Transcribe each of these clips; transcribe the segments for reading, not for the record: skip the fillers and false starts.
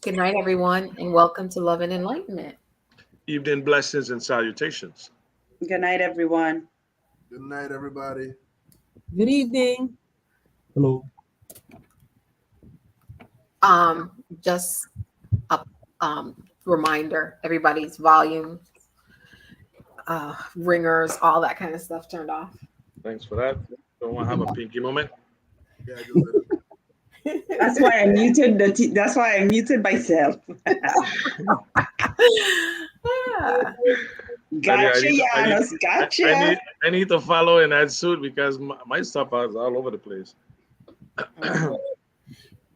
Good night, everyone, and welcome to Love and Enlightenment. Evening blessings and salutations. Good night, everyone. Good night, everybody. Good evening. Hello. Just a reminder: everybody's volume, ringers, all that kind of stuff turned off. Thanks for that. Don't want to have a pinky moment. Yeah, just let it. That's why I muted that's why I muted myself. Gotcha, Janos. Gotcha. I need to follow and add suit because my stuff is all over the place.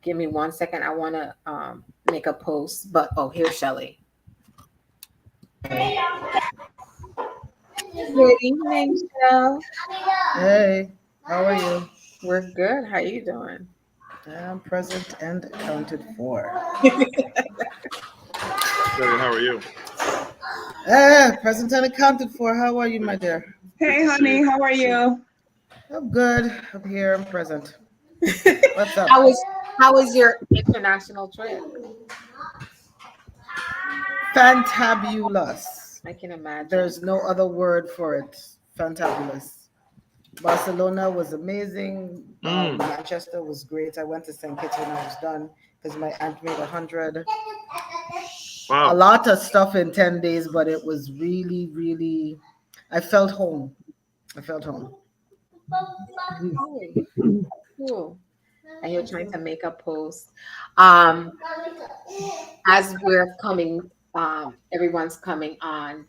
Give me 1 second. I want to make a post, but here's Shelly. Good evening, Shell. Hey, how are you? We're good. How you doing? I'm present and accounted for. How are you? Present and accounted for. How are you, my dear? Hey, honey, how are you? I'm good. I'm here. I'm present. What's up? How was your international trip? Fantabulous. I can imagine. There's no other word for it. Fantabulous. Barcelona was amazing. Manchester was great. I went to St. Kitts when I was done because my aunt made 100. Wow. A lot of stuff in 10 days, but it was really, really, I felt home. Cool. And you're trying to make a post. As we're coming, everyone's coming on.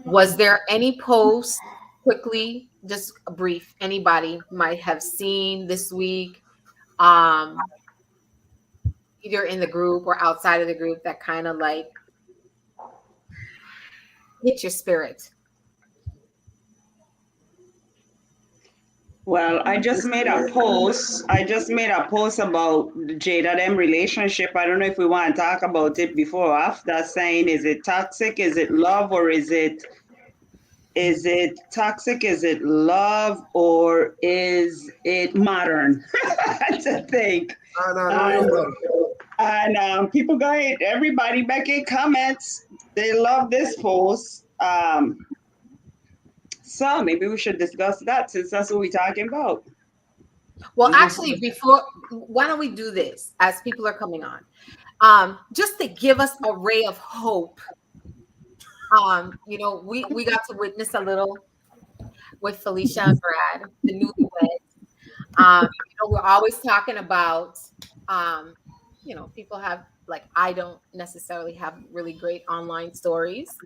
Was there any post quickly, just a brief, anybody might have seen this week, either in the group or outside of the group that kind of like hit your spirit? Well, I just made a post. About the Jada them relationship. I don't know if we want to talk about it before or after, saying is it toxic, is it love, or is it toxic, is it love, or is it modern? To think. And people everybody making comments. They love this post. So maybe we should discuss that since that's what we're talking about. Well, actually, why don't we do this as people are coming on? Just to give us a ray of hope. We got to witness a little with Felicia and Brad, the newlyweds. We're always talking about, people have, like, I don't necessarily have really great online stories.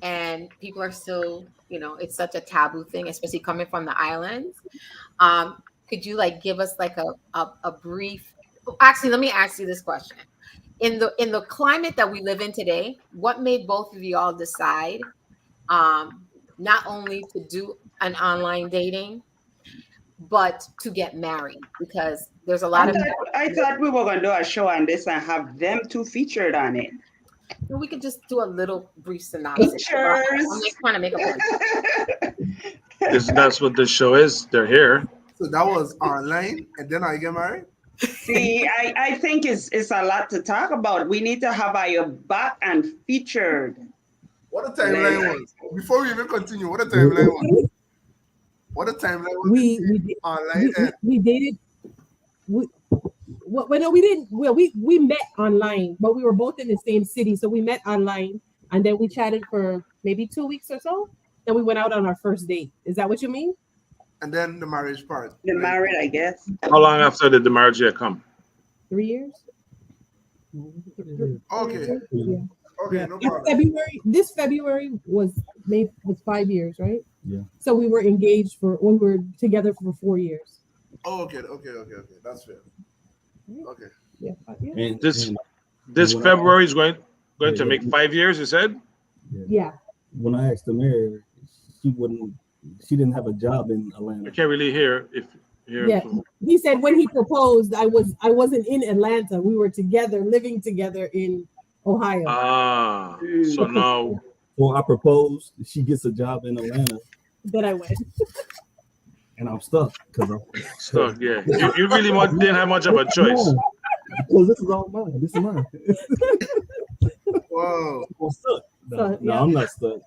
And people are still, it's such a taboo thing, especially coming from the islands. Could you give us a brief? Actually, let me ask you this question: in the climate that we live in today, what made both of you all decide not only to do an online dating, but to get married? Because there's a lot I thought we were going to do a show on this and have them two featured on it. We could just do a little brief synopsis. Pictures. I'm just trying to make a point. That's what this show is. They're here. So that was online, and then I get married? See, I think it's a lot to talk about. We need to have your back and featured. What a timeline was. Before we even continue, what a timeline was. What a timeline was. We online. We dated. We didn't. Well, we met online, but we were both in the same city, so we met online, and then we chatted for maybe 2 weeks or so. Then we went out on our first date. Is that what you mean? And then the marriage part. The married, I guess. How long after did the marriage year come? 3 years. Okay. Yeah. Okay, no problem. This February was 5 years, right? Yeah. So we were engaged we were together for 4 years. Oh, okay. That's fair. Okay. Yeah. 5 years. And This February is going to make 5 years, you said? Yeah. When I asked her married, she didn't have a job in Atlanta. I can't really hear Yeah. He said when he proposed, I wasn't in Atlanta. We were together, living together in Ohio. So now. Well, I proposed. She gets a job in Atlanta. Then I went. And I'm stuck because I'm stuck. Yeah, you really didn't have much of a choice. Well, this is all mine. This is mine. Whoa. I'm stuck. No, So, no, yeah. I'm not stuck.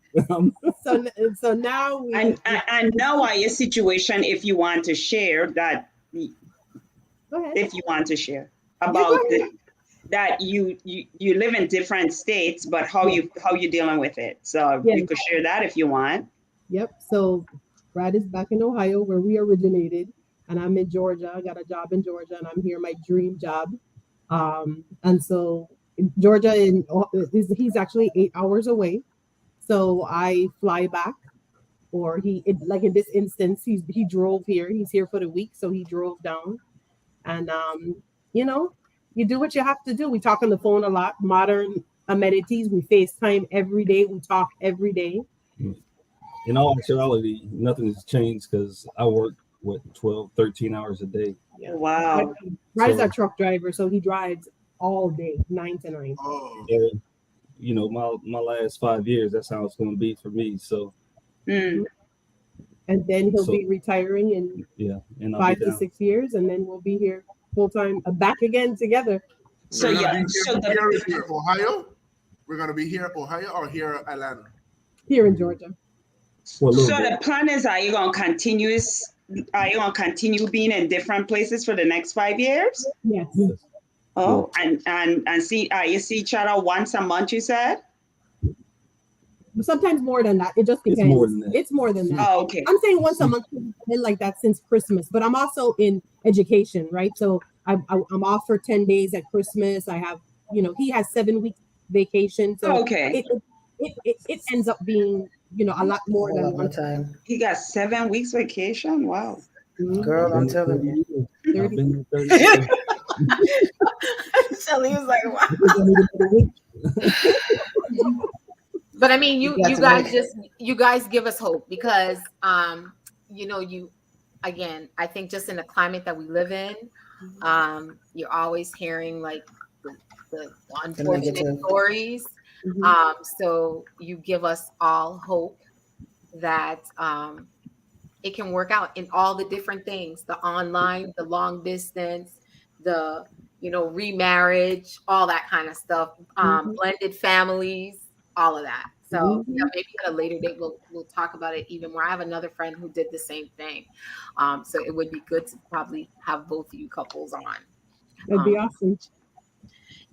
So now we And now are your situation, if you want to share that, go ahead. if you want to share go about ahead. that you live in different states, but how you dealing with it. So Yeah. you could share that if you want. Yep. So Brad is back in Ohio where we originated, and I'm in Georgia. I got a job in Georgia, and I'm here, my dream job. And so in Georgia, he's actually 8 hours away. So I fly back, or like in this instance, he drove here. He's here for the week, so he drove down, and you know, you do what you have to do. We talk on the phone a lot. Modern amenities. We FaceTime every day. We talk every day. In all actuality, nothing has changed because I work 12, 13 hours a day. Yeah. Wow. Brad is So- our truck driver, so he drives all day, 9 to 9. Oh. And, you know, my last 5 years, that's how it's going to be for me. So Mm. And then he'll So- be retiring in yeah, and I'll 5 be to down. 6 years, and then we'll be here full time, back again together. So We're gonna yeah, be here, so here, Ohio. We're gonna be here, Ohio, or here, Atlanta. Here in Georgia. For a little so bit. the plan is, are you gonna continue being in different places for the next 5 years? Yes. Yes. Oh, and see, you see each other once a month, you said? Sometimes more than that. It just It's depends. more than that. It's more than that. Oh, okay. I'm saying once a month. We've been like that since Christmas, but I'm also in education, right? So I'm off for 10 days at Christmas. I have, he has 7 weeks vacation, so Okay. it ends up being, a lot more All than of my one. time. He got 7 weeks vacation. Wow. Mhm. Girl, I'm I've been there telling you. 30 years. I've been there 30 years. Shelly was like, wow. I need another week. But I mean, You you got to guys make you guys give us hope because again, I think just in the climate that we live in, you're always hearing like the unfortunate negative. stories. Mhm. So you give us all hope that it can work out in all the different things, the online, the long distance, the remarriage, all that kind of stuff, blended families, all of that. So yeah, maybe at a later date we'll talk about it even more. I have another friend who did the same thing. So it would be good to probably have both of you couples on. That'd be awesome.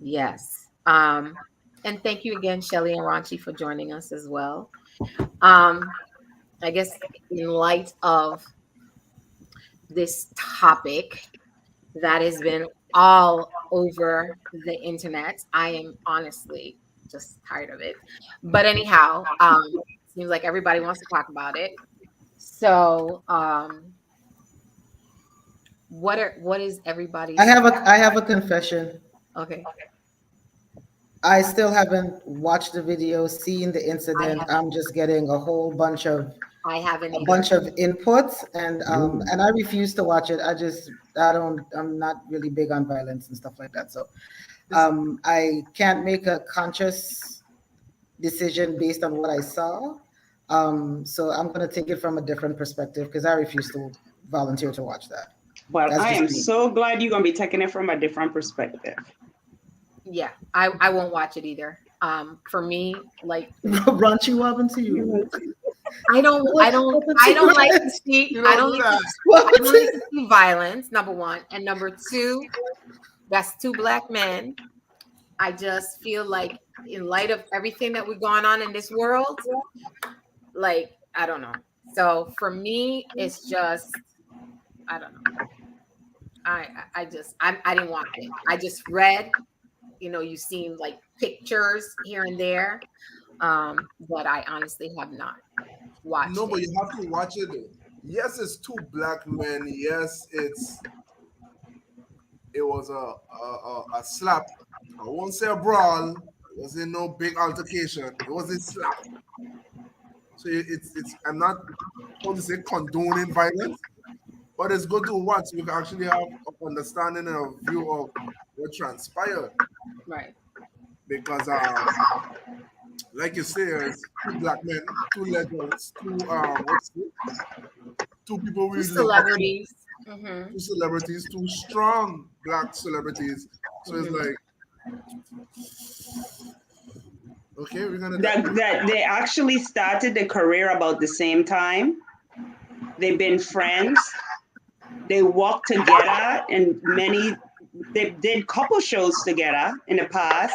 Yes. And thank you again, Shelly and Ranchi, for joining us as well. I guess in light of this topic that has been all over the internet, I am honestly just tired of it. But anyhow, seems like everybody wants to talk about it. So, what is everybody's? I have a confession. Okay. I still haven't watched the video, seen the incident. I'm just getting a whole bunch of I haven't a either. bunch of inputs, and I refuse to watch it. I'm not really big on violence and stuff like that. So I can't make a conscious decision based on what I saw. So I'm gonna take it from a different perspective because I refuse to volunteer to watch that. Well, That's I just am me. so glad you're gonna be taking it from a different perspective. Yeah, I won't watch it either. For me, like Raunchy, what happened to you? I don't like to see. You don't I don't do like that. to see violence. Number one, and number two, that's two black men. I just feel like, in light of everything that we've gone on in this world, like I don't know. So for me, it's just I don't know. I didn't watch it. I just read. You've seen like pictures here and there, but I honestly have not watched No, but it. you have to watch it. Yes, it's two black men. Yes, it was a slap. I won't say a brawl. It wasn't no big altercation. It was a slap. So it's I'm not going to say condoning violence, but it's good to watch. We can actually have an understanding and a view of what transpired. Right. Because like you say, it's two black men, two legends, two people we Two look up to, celebrities. Mhm. two celebrities, two strong black celebrities. So it's like, okay, we're gonna That they actually started the career about the same time. They've been friends. They work together, and they did couple shows together in the past.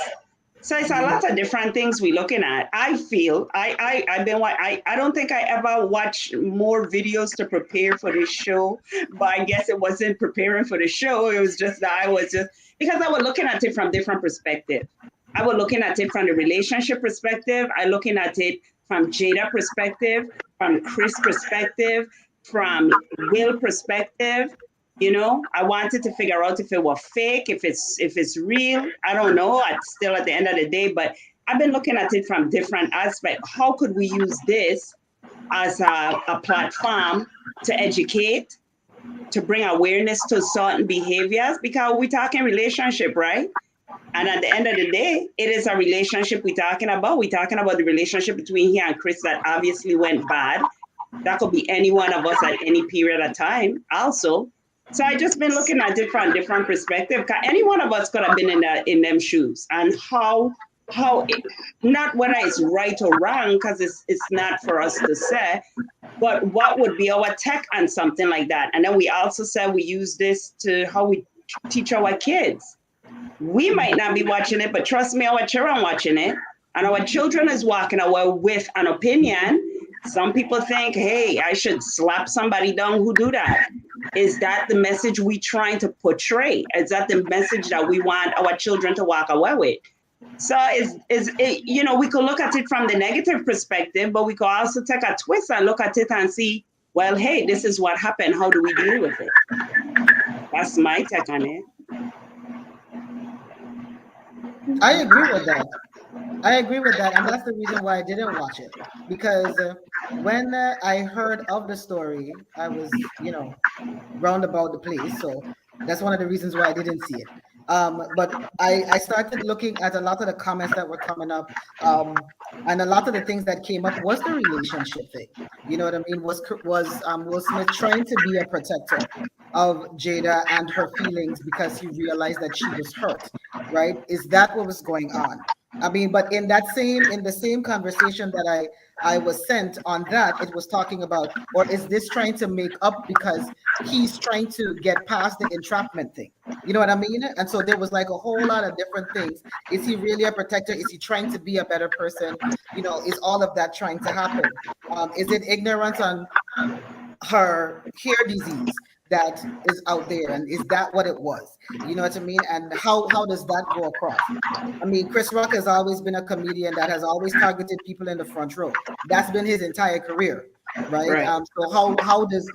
So it's a lot of different things we're looking at. I feel I don't think I ever watched more videos to prepare for this show, but I guess it wasn't preparing for the show. It was just that because I was looking at it from different perspectives. I was looking at it from the relationship perspective. I looking at it from Jada perspective, from Chris perspective, from Will perspective. You know, I wanted to figure out if it was fake, if it's real. I don't know. It's still at the end of the day, but I've been looking at it from different aspects. How could we use this as a platform to educate, to bring awareness to certain behaviors? Because we're talking relationship, right? And at the end of the day, it is a relationship we're talking about. We're talking about the relationship between he and Chris that obviously went bad. That could be any one of us at any period of time also. So I just been looking at it from different perspective. Any one of us could have been in them shoes, and how not whether it's right or wrong, because it's not for us to say, but what would be our take on something like that? And then we also said we use this to how we teach our kids. We might not be watching it, but trust me, our children watching it, and our children is walking away with an opinion. Some people think, hey, I should slap somebody down who do that. Is that the message we trying to portray? Is that the message that we want our children to walk away with? So you know, we could look at it from the negative perspective, but we could also take a twist and look at it and see, well, hey, this is what happened. How do we deal with it? That's my take on it. I agree with that. And that's the reason why I didn't watch it. Because when I heard of the story, I was, round about the place. So that's one of the reasons why I didn't see it. But I started looking at a lot of the comments that were coming up, and a lot of the things that came up was the relationship thing. You know what I mean? Was Will Smith trying to be a protector of Jada and her feelings because he realized that she was hurt, right? Is that what was going on? I mean, but in the same conversation that I was sent on that, it was talking about, or is this trying to make up because he's trying to get past the entrapment thing? You know what I mean? And so there was like a whole lot of different things. Is he really a protector? Is he trying to be a better person? Is all of that trying to happen? Is it ignorance on her hair disease that is out there, and is that what it was? You know what I mean? And how does that go across? I mean, Chris Rock has always been a comedian that has always targeted people in the front row. That's been his entire career, right? So how does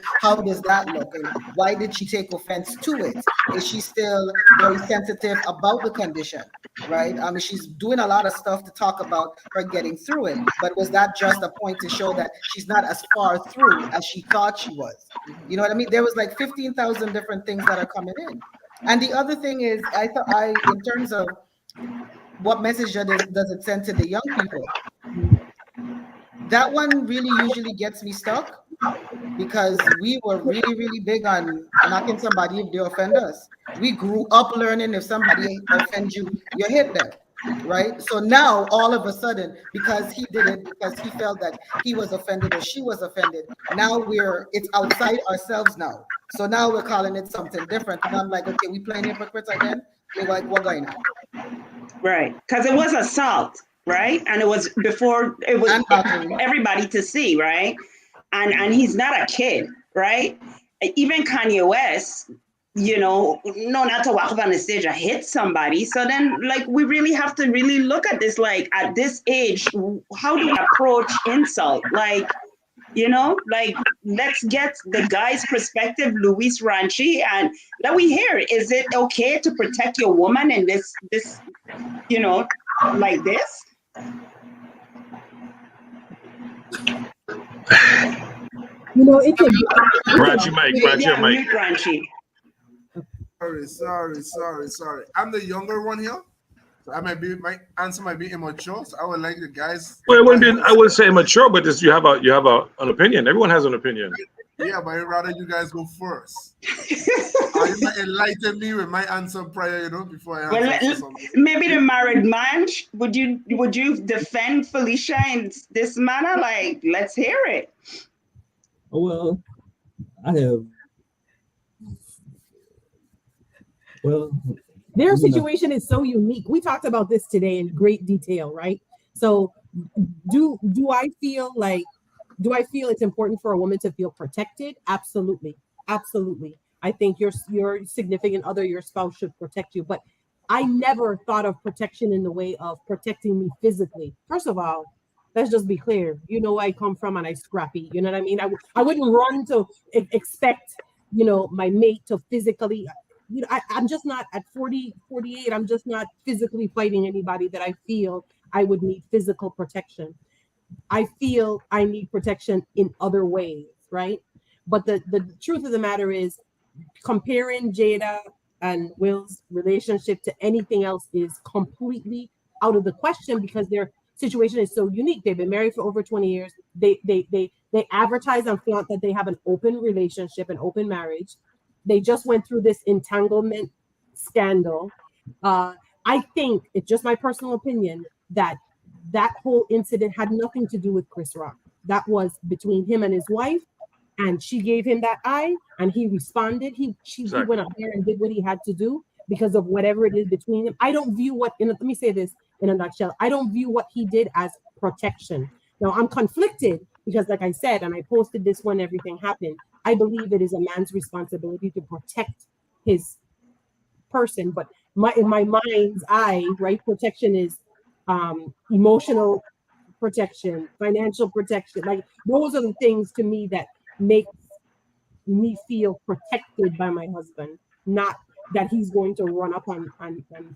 that look, and why did she take offense to it? Is she still very sensitive about the condition, right? I mean, she's doing a lot of stuff to talk about her getting through it, but was that just a point to show that she's not as far through as she thought she was? You know what I mean? There was like 15,000 different things that are coming in. And the other thing is, in terms of what message does it send to the young people, that one really usually gets me stuck, because we were really, really big on knocking somebody if they offend us. We grew up learning if somebody offends you, you hit them, right? So now all of a sudden, because he did it, because he felt that he was offended or she was offended, now it's outside ourselves now. So now we're calling it something different. And I'm like, okay, we playing hypocrites again? We're like, what's going on? Right, because it was assault. Right, and it was before it was everybody to see, right? And he's not a kid, right? Even Kanye West, not to walk up on the stage and hit somebody. So then, like, we really have to really look at this, like, at this age, how do we approach insult? Like, let's get the guy's perspective, Luis Ranchi, and let we hear, is it okay to protect your woman in this, like this? It's a Ranchi Mike. Ranchi. Sorry. I'm the younger one here, so my answer might be immature. So I would like the guys. Well, I wouldn't say immature, but you have an opinion. Everyone has an opinion. Yeah, but I'd rather you guys go first. Are you enlighten me with my answer prior, before I Well, answer something. maybe the married man, would you defend Felicia in this manner? Like, let's hear it. Well, I have. Well, Their you know, situation is so unique. We talked about this today in great detail, right? So do I feel it's important for a woman to feel protected? Absolutely. Absolutely. I think your significant other, your spouse should protect you, but I never thought of protection in the way of protecting me physically. First of all, let's just be clear. You know where I come from and I scrappy. You know what I mean? I wouldn't run to expect, my mate to physically, I'm just not at 40, 48. I'm just not physically fighting anybody that I feel I would need physical protection. I feel I need protection in other ways, right? But the truth of the matter is, comparing Jada and Will's relationship to anything else is completely out of the question because their situation is so unique. They've been married for over 20 years. They advertise and flaunt that they have an open relationship, an open marriage. They just went through this entanglement scandal. I think it's just my personal opinion that whole incident had nothing to do with Chris Rock. That was between him and his wife, and she gave him that eye, and he responded. He went up there and did what he had to do because of whatever it is between them. I don't view let me say this in a nutshell. I don't view what he did as protection. Now I'm conflicted because, like I said, and I posted this when everything happened, I believe it is a man's responsibility to protect his person. But in my mind's eye, right, protection is emotional protection, financial protection. Like those are the things to me that make me feel protected by my husband, not that he's going to run up and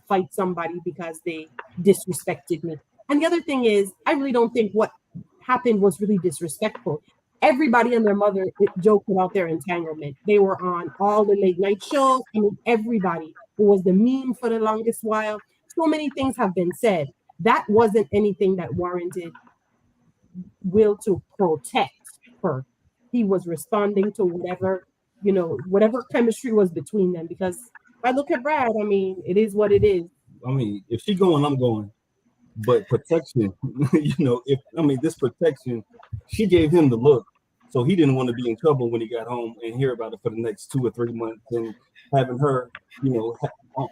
fight somebody because they disrespected me. And the other thing is, I really don't think what happened was really disrespectful. Everybody and their mother joked about their entanglement. They were on all the late night shows. I mean, everybody. It was the meme for the longest while. So many things have been said. That wasn't anything that warranted Will to protect her. He was responding to whatever chemistry was between them. Because if I look at Brad, I mean, it is what it is. I mean, if she's going, I'm going. But protection, this protection, she gave him the look. So he didn't want to be in trouble when he got home and hear about it for the next 2 or 3 months, and having her, him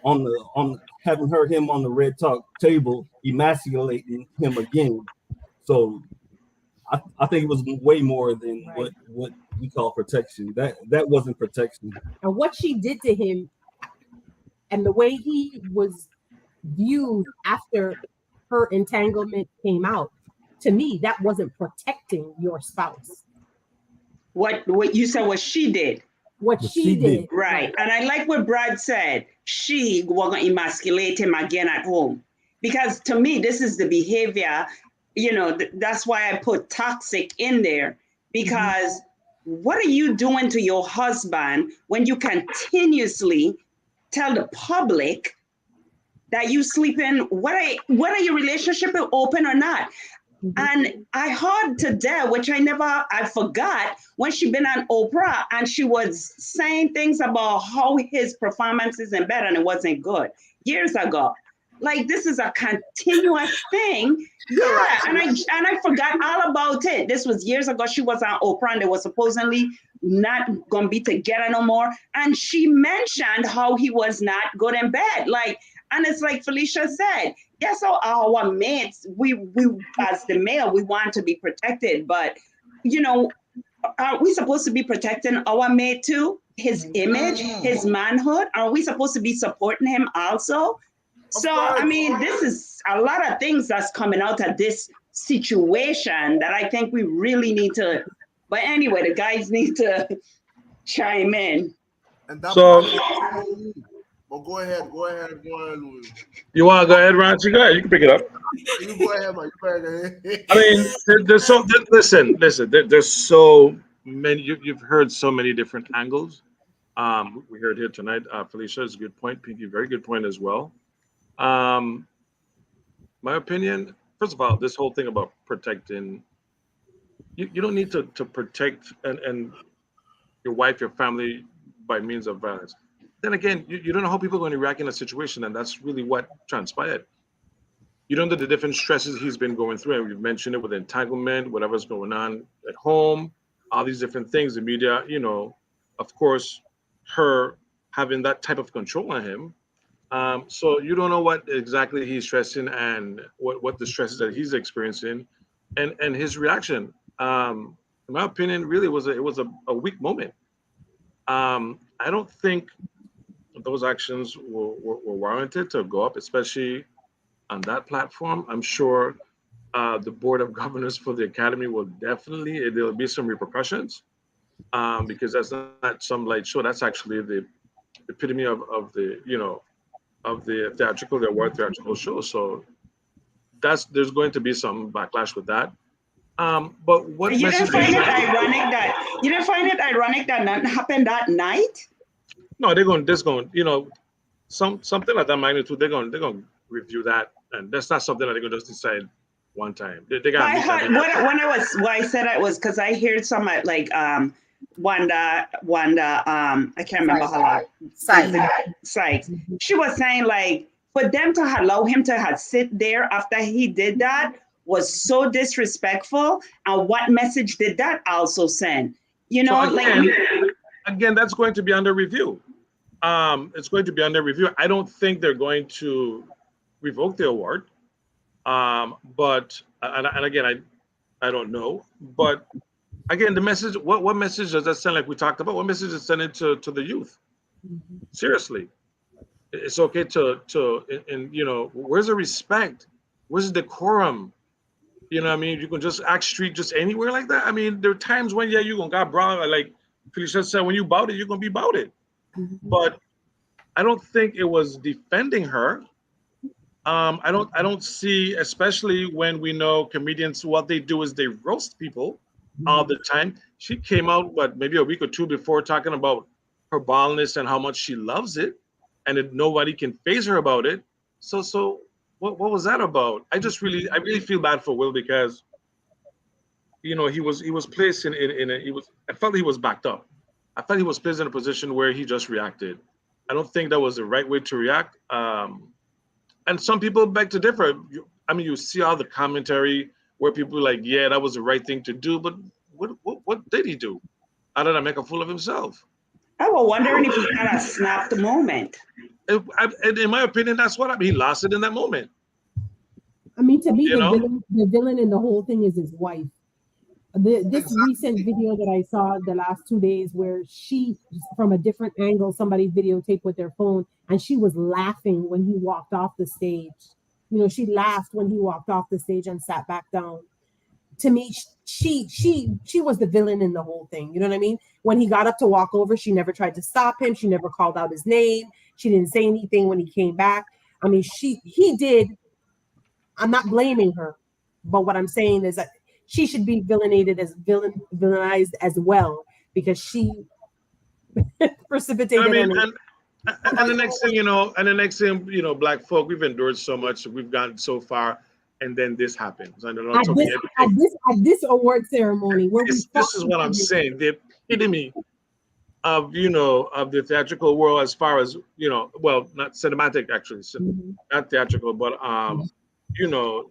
on the red talk table, emasculating him again. So I think it was way more than what you call protection. That wasn't protection. And what she did to him, and the way he was viewed after her entanglement came out, to me, that wasn't protecting your spouse. What you said was she did. What she did. Right. And I like what Brad said. She was going to emasculate him again at home. Because to me, this is the behavior, that's why I put toxic in there. Because what are you doing to your husband when you continuously tell the public that you sleep in, whether your relationship is open or not? And I heard today, which I forgot, when she been on Oprah and she was saying things about how his performance is in bed and it wasn't good years ago. Like, this is a continuous thing. Yeah, and I forgot all about it. This was years ago. She was on Oprah and they were supposedly not gonna be together no more. And she mentioned how he was not good in bed. And it's like Felicia said, yes, so our mates, we as the male, we want to be protected, but are we supposed to be protecting our mate too? His image, his manhood? Are we supposed to be supporting him also? So, I mean, this is a lot of things that's coming out of this situation that I think we really need to, but anyway, the guys need to chime in. And that well, go ahead, Louis. You want to go ahead, Ron? You can pick it up. You go ahead, man. I mean, there's so listen. There's so many. You've heard so many different angles. We heard here tonight. Felicia is a good point. Pinky, very good point as well. My opinion. First of all, this whole thing about protecting. You don't need to protect and your wife, your family by means of violence. then again, you don't know how people are going to react in a situation, and that's really what transpired. You don't know the different stresses he's been going through, and we've mentioned it with entanglement, whatever's going on at home, all these different things. The media, of course, her having that type of control on him. So you don't know what exactly he's stressing and what the stresses that he's experiencing, and his reaction. In my opinion, really it was a weak moment. I don't think those actions were warranted to go up, especially on that platform. I'm sure the board of governors for the academy will definitely, there'll be some repercussions, because that's not some light show. That's actually the epitome of the award theatrical show. So there's going to be some backlash with that. But what you message? didn't find it ironic that nothing happened that night? No, something like that magnitude. They're going to review that, and that's not something that they're going to just decide one time. They got. I heard why I said it was because I heard some like Wanda, I can't remember her Sykes. She was saying like for them to allow him to have sit there after he did that was so disrespectful. And what message did that also send? Again, that's going to be under review. It's going to be under review. I don't think they're going to revoke the award. But again, I don't know. But again, the message, what message does that send? Like we talked about, what message is sending to the youth? Seriously, it's okay to where's the respect? Where's the decorum? You know what I mean? You can just act street just anywhere like that. I mean, there are times when you're gonna get brought, like Felicia said, when you bout it, you're gonna be bout it. But I don't think it was defending her. I don't see, especially when we know comedians, what they do is they roast people all the time. She came out, maybe a week or two before, talking about her baldness and how much she loves it, and nobody can faze her about it. So what was that about? I really feel bad for Will, because he was placed I felt he was backed up. I felt he was placed in a position where he just reacted. I don't think that was the right way to react. And some people beg to differ. You see all the commentary where people are like, yeah, that was the right thing to do, but what did he do other than make a fool of himself? I was wondering if he kind of snapped the moment. In my opinion, that's what he lost it in that moment. I mean, to me, the villain in the whole thing is his wife. This recent video that I saw the last 2 days, where she, from a different angle, somebody videotaped with their phone, and she was laughing when he walked off the stage. She laughed when he walked off the stage and sat back down. To me, she was the villain in the whole thing. You know what I mean? When he got up to walk over, she never tried to stop him. She never called out his name. She didn't say anything when he came back. I mean, he did. I'm not blaming her, but what I'm saying is that she should be villainized as well, because she precipitated. And the next thing, Black folk, we've endured so much, we've gotten so far, and then this happens. And at this award ceremony, this is what I'm saying. The epitome of the theatrical world, as far as not cinematic actually, not theatrical, but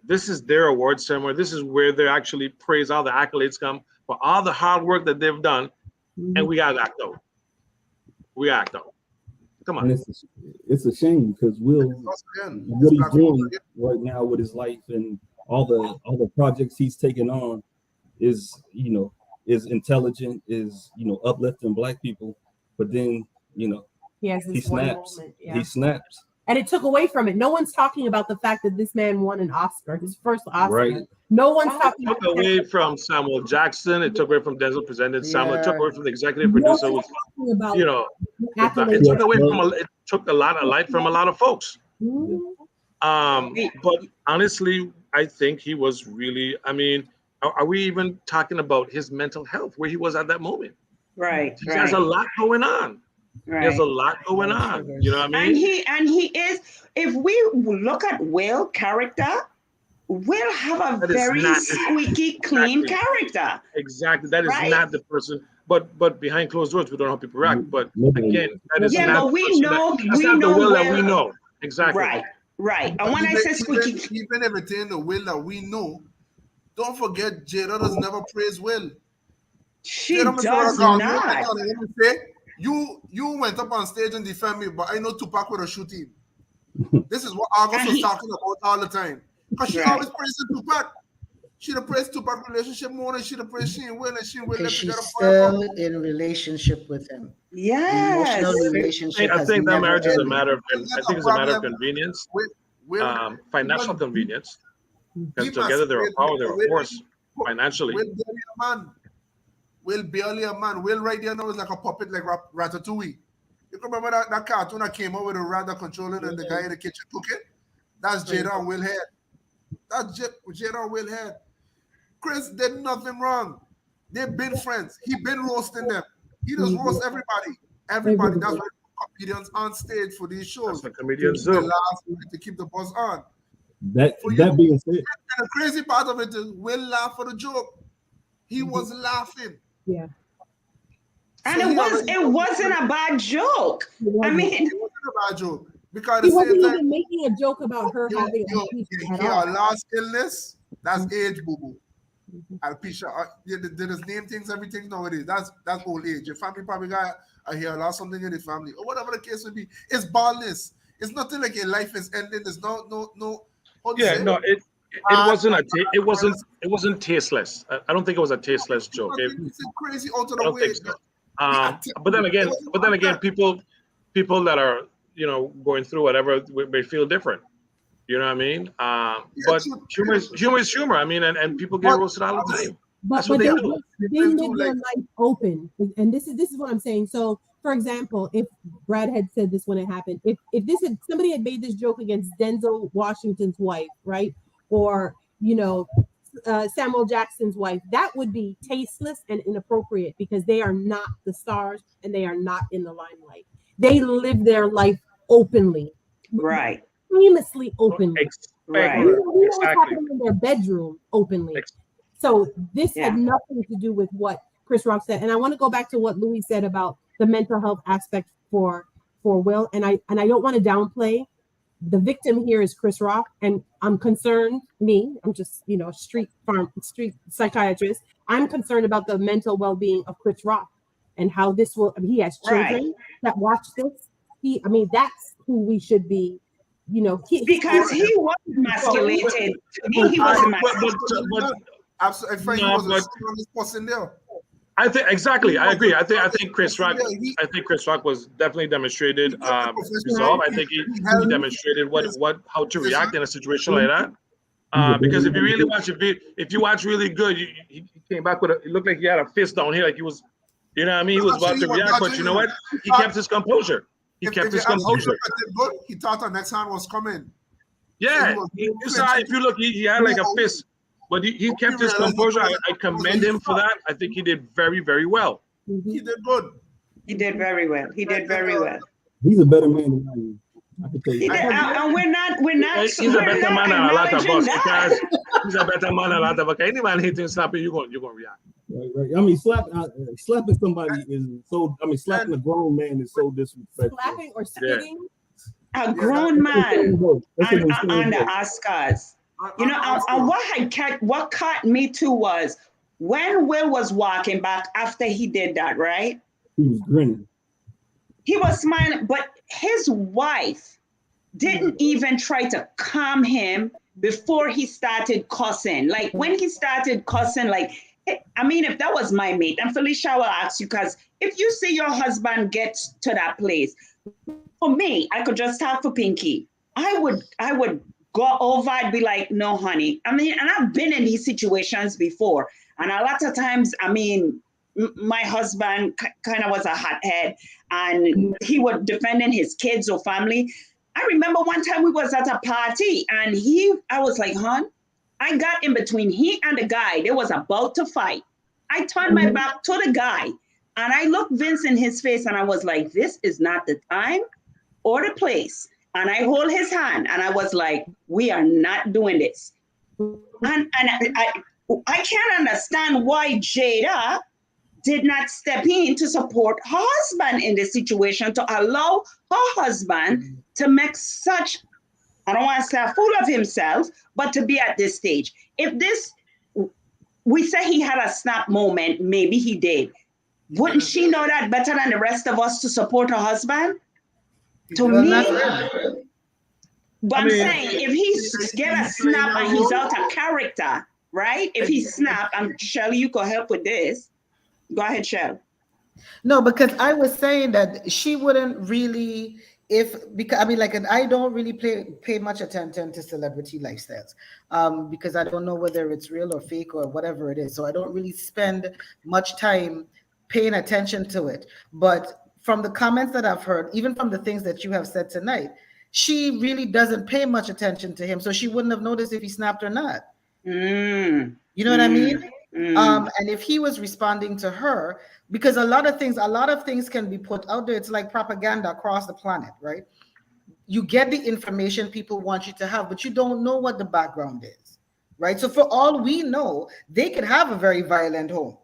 this is their award ceremony. This is where they actually praise, all the accolades come for all the hard work that they've done, and we gotta act out. Come on. And it's a shame, because Will, what he's doing right now with his life and all the projects he's taking on is intelligent, is uplifting Black people, but then he snaps. He snaps. And it took away from it. No one's talking about the fact that this man won an Oscar, his first Oscar. Right. No one's talking about it. Took away from Samuel Jackson. It took away from Denzel presented Samuel. It took away from the executive producer. It took a lot of light from a lot of folks. But honestly, I think he was really, are we even talking about his mental health, where he was at that moment? Right. He has a lot going on. Right. There's a lot going on. You know what I mean? And he is, if we look at Will's character, Will have a very squeaky clean character. Exactly. That is not the person. but behind closed doors, we don't know how people react. But again, that is Yeah, not but we know, that's we not the know will that Will. we know. Exactly. Right, right. But And when I even, say squeaky, even if it's in the will that we know, don't forget Jada does never praise Will. she Jada does not. say, you went up on stage and defend me, but I know Tupac would have shoot him. This is what August And was he- talking about all the time. Because she Right. always praising Tupac. She'd have praised Tupac relationship more than she'd have praised She and Will, and She and Will Because left she's together forever. still in relationship with him. The Yes. emotional relationship I has think that never marriage is a ended. matter of That's I a think it's a matter of problem. convenience, Will, financial Will- convenience. he Because must together they're a praise power, they're Will. a force financially. Will barely a man. Will barely a man. Will right there now is like a puppet like Ratatouille. You can remember that cartoon that came out with a rat controlling and the guy in the kitchen cooking? That's Jada and Will Head. That's Jada and Will Head. Chris did nothing wrong. They've been friends. He been roasting them. He just roast everybody. Everybody. That's why comedians on stage for these shows. That's what comedians The do. last minute to keep the buzz on. That being said, And the crazy part of it is Will laugh for the joke. He was laughing. Yeah. And So it wasn't a bad joke. I mean, it wasn't a bad joke. Because at He the wasn't same time, even making a joke about her having alopecia at all. last illness, that's age, boo-boo. Alopecia, they just name things, everything nowadays. That's old age. Your family probably got a hair loss, something in the family, or whatever the case may be. It's baldness. It's nothing like your life is ending. There's no. How do you Yeah, say? no, it wasn't tasteless. I don't think it was a tasteless joke. It's crazy out of I the don't way. think so. But then again, people that are going through whatever may feel different. You know what I mean? But humor is humor. I mean, and people get roasted all the time. But That's what they they do. live their life open, and this is what I'm saying. So, for example, if Brad had said this when it happened, if somebody had made this joke against Denzel Washington's wife, right, or Samuel Jackson's wife, that would be tasteless and inappropriate because they are not the stars and they are not in the limelight. They live their life openly, right, famously openly. right. We know what's happening in their bedroom openly. So this had nothing to do with what Chris Rock said. And I want to go back to what Louis said about the mental health aspect for Will. And I don't want to downplay. The victim here is Chris Rock, and I'm concerned. I'm just street psychiatrist. I'm concerned about the mental well-being of Chris Rock and how this will. He has children that watch this. That's who we should be. Because he was emasculated. To me, he was emasculated. Absolutely, he was a person there. I think exactly. I agree. I think Chris Rock. I think Chris Rock was definitely demonstrated resolve. I think he demonstrated how to react in a situation like that. Because if you really watch, if you watch really good, he came back with it looked like he had a fist down here, like he was, you know what I mean? He was about to react, but you know what? He kept his composure. He kept his composure. He thought the next hand was coming. Yeah, if you look, he had like a fist. But he kept his composure. I commend him for that. I think he did very, very well. He did good. He did very well. He did very well. He's a better man than I am. I can tell you. And we're not. He's a better man than a lot of us because he's a better man than a lot of us. Any man hitting slapping, you're gonna react. Right. I mean, slapping somebody is so. I mean, slapping a grown man is so disrespectful. Slapping or spitting. A grown man on the Oscars. And what caught me too was when Will was walking back after he did that, right? He was grinning. He was smiling, but his wife didn't even try to calm him before he started cussing. Like when he started cussing, if that was my mate, and Felicia will ask you, because if you see your husband get to that place, for me, I could just talk for Pinky. I would go over and be like, no, honey. And I've been in these situations before. And a lot of times, my husband kind of was a hothead and he was defending his kids or family. I remember one time we was at a party and I was like, hon, I got in between he and the guy. They was about to fight. I turned my back to the guy and I looked Vince in his face and I was like, this is not the time or the place. And I hold his hand and I was like, we are not doing this. And I can't understand why Jada did not step in to support her husband in this situation, to allow her husband to make such, I don't want to say a fool of himself, but to be at this stage. If this, we say he had a snap moment, maybe he did. Wouldn't she know that better than the rest of us to support her husband? To Well, me, that's- but I I'm mean- saying if he get a snap and he's out of character, right? If he snap, and Shelley, you could help with this. Go ahead, Shell. No, because I was saying that she wouldn't really, because I mean, like, and I don't really pay much attention to celebrity lifestyles, because I don't know whether it's real or fake or whatever it is. So I don't really spend much time paying attention to it. But from the comments that I've heard, even from the things that you have said tonight, she really doesn't pay much attention to him, so she wouldn't have noticed if he snapped or not. Mm. You know what I mean? Mm. And if he was responding to her, because a lot of things can be put out there. It's like propaganda across the planet, right? You get the information people want you to have, but you don't know what the background is, right? So for all we know, they could have a very violent home.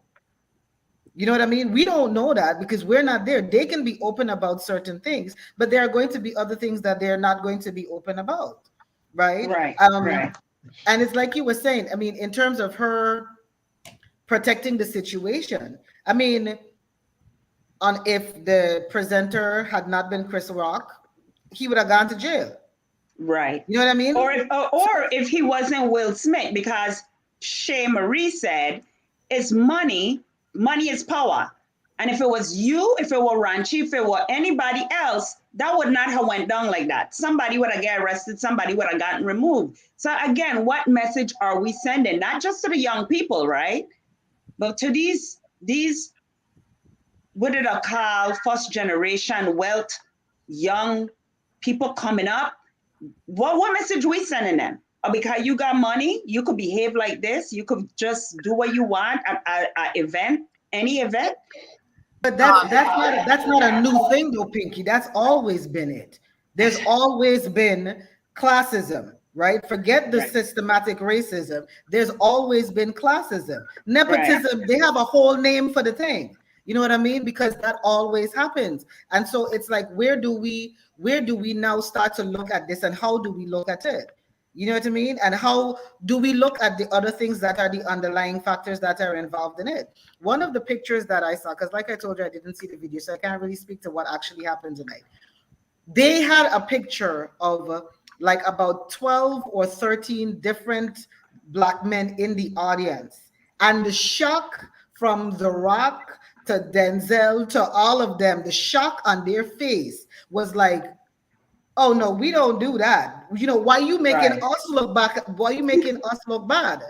You know what I mean? We don't know that because we're not there. They can be open about certain things, but there are going to be other things that they're not going to be open about, right? Right, right. And it's like you were saying, I mean, in terms of her protecting the situation, I mean, if the presenter had not been Chris Rock, he would have gone to jail. Right. You know what I mean? Or if he wasn't Will Smith, because Shay Marie said, it's money is power. And if it was you, if it were Ranchi, if it were anybody else, that would not have went down like that. Somebody would have got arrested, somebody would have gotten removed. So again, what message are we sending? Not just to the young people, right? But to these, what did I call, first generation wealth, young people coming up? What message we sending them? Because you got money, you could behave like this. You could just do what you want at event, any event. But that's not a new thing though, Pinky. That's always been it. There's always been classism, right? Forget the systematic racism. There's always been classism. Nepotism, they have a whole name for the thing. You know what I mean? Because that always happens. And so it's like, where do we now start to look at this and how do we look at it? You know what I mean? And how do we look at the other things that are the underlying factors that are involved in it? One of the pictures that I saw, because like I told you, I didn't see the video, so I can't really speak to what actually happened tonight. They had a picture of like about 12 or 13 different Black men in the audience. And the shock from The Rock to Denzel to all of them, the shock on their face was like, oh no, we don't do that. You know, why you making us look back? Why you making us look bad?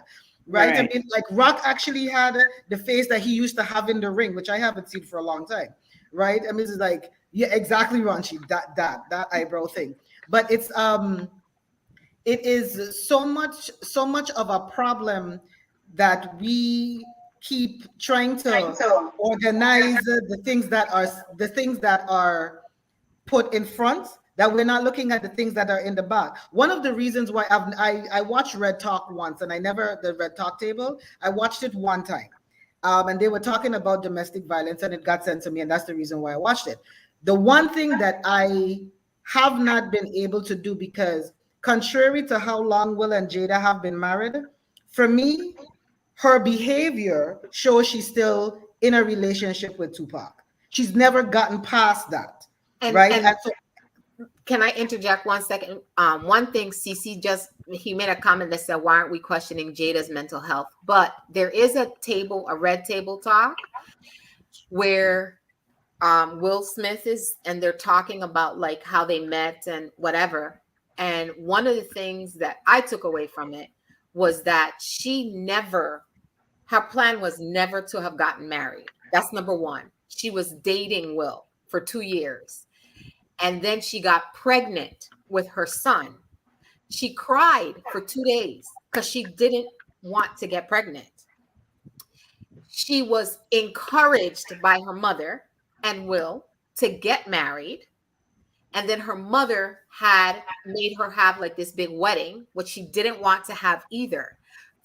Right? I mean, like Rock actually had the face that he used to have in the ring, which I haven't seen for a long time. Right? I mean, it's like, yeah, exactly, Ranchi, that eyebrow thing. But it is so much of a problem that we keep trying to organize the things that are put in front, that we're not looking at the things that are in the back. One of the reasons why I watched Red Talk once, and the Red Talk table, I watched it one time. And they were talking about domestic violence and it got sent to me, and that's the reason why I watched it. The one thing that I have not been able to do, because contrary to how long Will and Jada have been married, for me, her behavior shows she's still in a relationship with Tupac. She's never gotten past that, right? And so, can I interject 1 second? One thing, CC he made a comment that said, why aren't we questioning Jada's mental health? But there is a red table talk where Will Smith is, and they're talking about like how they met and whatever. And one of the things that I took away from it was that her plan was never to have gotten married. That's number one. She was dating Will for 2 years. And then she got pregnant with her son. She cried for 2 days because she didn't want to get pregnant. She was encouraged by her mother and Will to get married. And then her mother had made her have like this big wedding, which she didn't want to have either.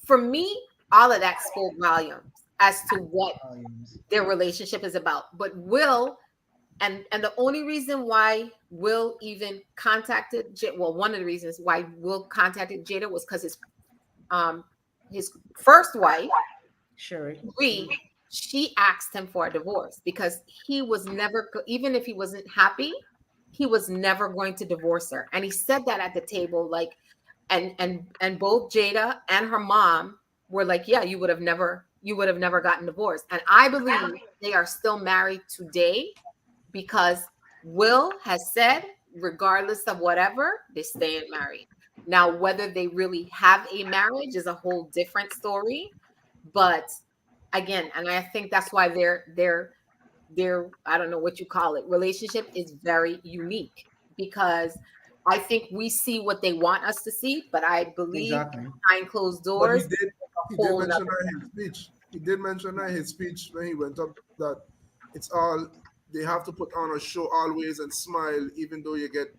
For me, all of that spoke volumes. as to what their relationship is about. But Will, and the only reason why Will even contacted one of the reasons why Will contacted Jada was because his first wife, Sure. she asked him for a divorce because he was never, even if he wasn't happy, he was never going to divorce her. And he said that at the table, like, and both Jada and her mom were like, yeah, you would have never gotten divorced. And I believe they are still married today because Will has said, regardless of whatever, they're staying married. Now, whether they really have a marriage is a whole different story. But again, and I think that's why their I don't know what you call it, relationship is very unique, because I think we see what they want us to see, but I believe behind closed doors. But he did mention that in his speech. He did mention that in his speech when he went up that it's all, they have to put on a show always and smile, even though you get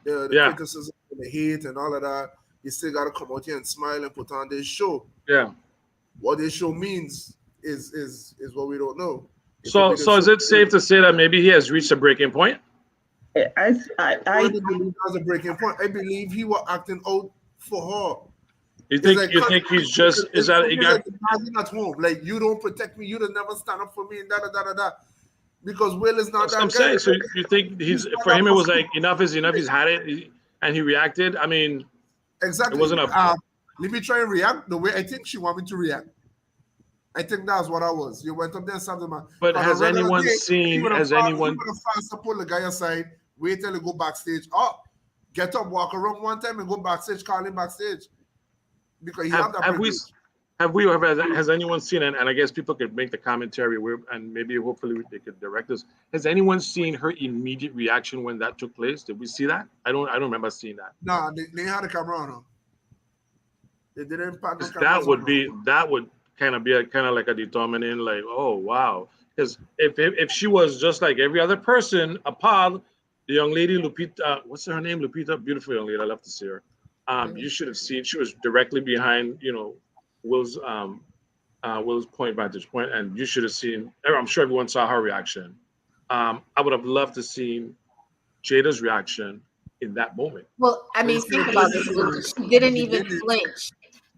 the criticism and the hate and all of that. You still got to come out here and smile and put on this show. Yeah. What this show means is what we don't know. So is it safe to say that maybe he has reached a breaking point? I believe that's a breaking point. I believe he was acting out for her. You think he's just is that he got at home? Like, you don't protect me, you don't never stand up for me, and da. Because Will is not that I'm saying. So you think he's for him? It was like enough is enough. He's had it, and he reacted. I mean, exactly. It wasn't a. Let me try and react the way I think she want me to react. I think that's what I was. You went up there and something, man. But has anyone seen? Has anyone? You would have fast to pull the guy aside. Wait till he go backstage. Oh, get up, walk around one time, and go backstage. Call him backstage because he have that. Has anyone seen it? And I guess people could make the commentary and maybe hopefully they could direct us. Has anyone seen her immediate reaction when that took place? Did we see that? I don't remember seeing that. No, they had a camera on her. They didn't pack the that would kind of like a determining, like, oh wow. Because if she was just like every other person, apart, the young lady Lupita, what's her name? Lupita, beautiful young lady. I love to see her. You should have seen. She was directly behind, Will's vantage point, and you should have seen. I'm sure everyone saw her reaction. I would have loved to see Jada's reaction in that moment. Well, I mean, think about this. She didn't even flinch.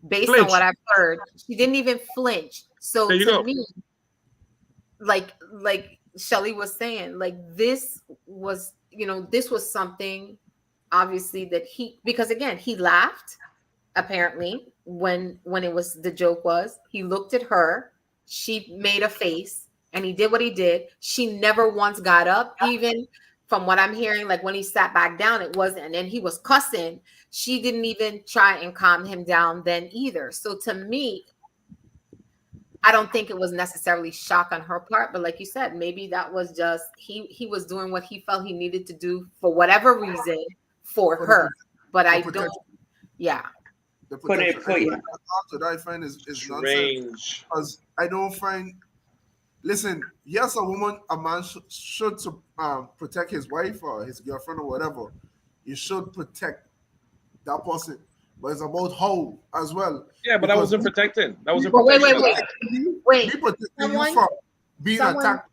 Based on what I've heard, she didn't even flinch. So to me, like Shelly was saying, like this was something obviously that because again, he laughed apparently when it was, the joke was, he looked at her, she made a face, and he did what he did. She never once got up, even from what I'm hearing, like when he sat back down, it wasn't, and then he was cussing. She didn't even try and calm him down then either. So to me, I don't think it was necessarily shock on her part, but like you said, maybe that was just, he was doing what he felt he needed to do for whatever reason for her. But I don't, yeah. The protection that I find is strange. Because I don't find, listen, yes, a man should protect his wife or his girlfriend or whatever. You should protect that person, but it's about how as well. Yeah, but that wasn't protecting. That wasn't. Wait. You from being attacked.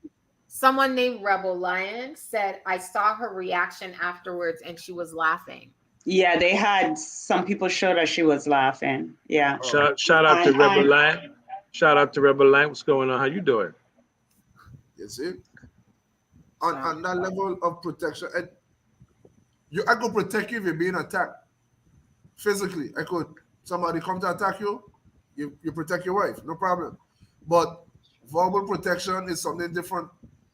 Someone named Rebel Lion said, "I saw her reaction afterwards, and she was laughing." Yeah, they had some people showed her she was laughing. Yeah. Shout out to Rebel Lion. Shout out to Rebel Lion. What's going on? How you doing? You see, on that level of protection, I could protect you if you're being attacked physically. Somebody come to attack you, you protect your wife, no problem. But verbal protection is something different.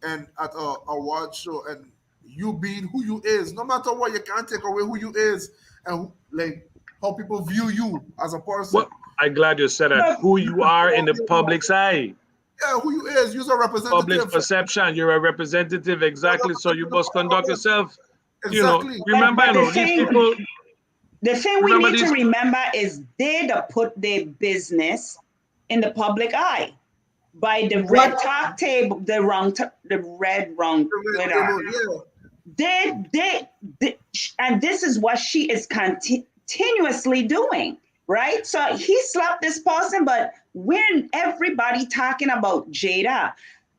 And at a award show, and you being who you is, no matter what, you can't take away who you is and like how people view you as a person. Well, I'm glad you said that. Who you are in the public's eye. Yeah, who you is. You're a representative. Public perception. You're a representative, exactly. So you must conduct yourself. Exactly. Remember, these people. The thing we need to remember is they put their business in the public eye by the red talk table, the red wrong. They, and this is what she is continuously doing, right? So he slapped this person, but when everybody talking about Jada,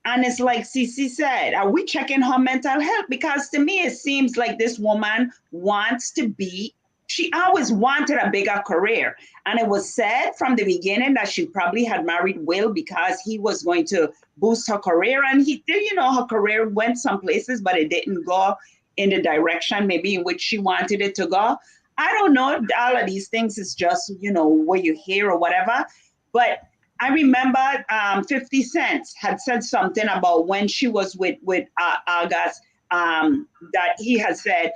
and it's like Cece said, are we checking her mental health? Because to me, it seems like this woman wants to be, she always wanted a bigger career. And it was said from the beginning that she probably had married Will because he was going to boost her career. And he did, you know, her career went some places, but it didn't go in the direction maybe in which she wanted it to go. I don't know. All of these things is just, you know, what you hear or whatever. But I remember 50 Cent had said something about when she was with August, that he had said,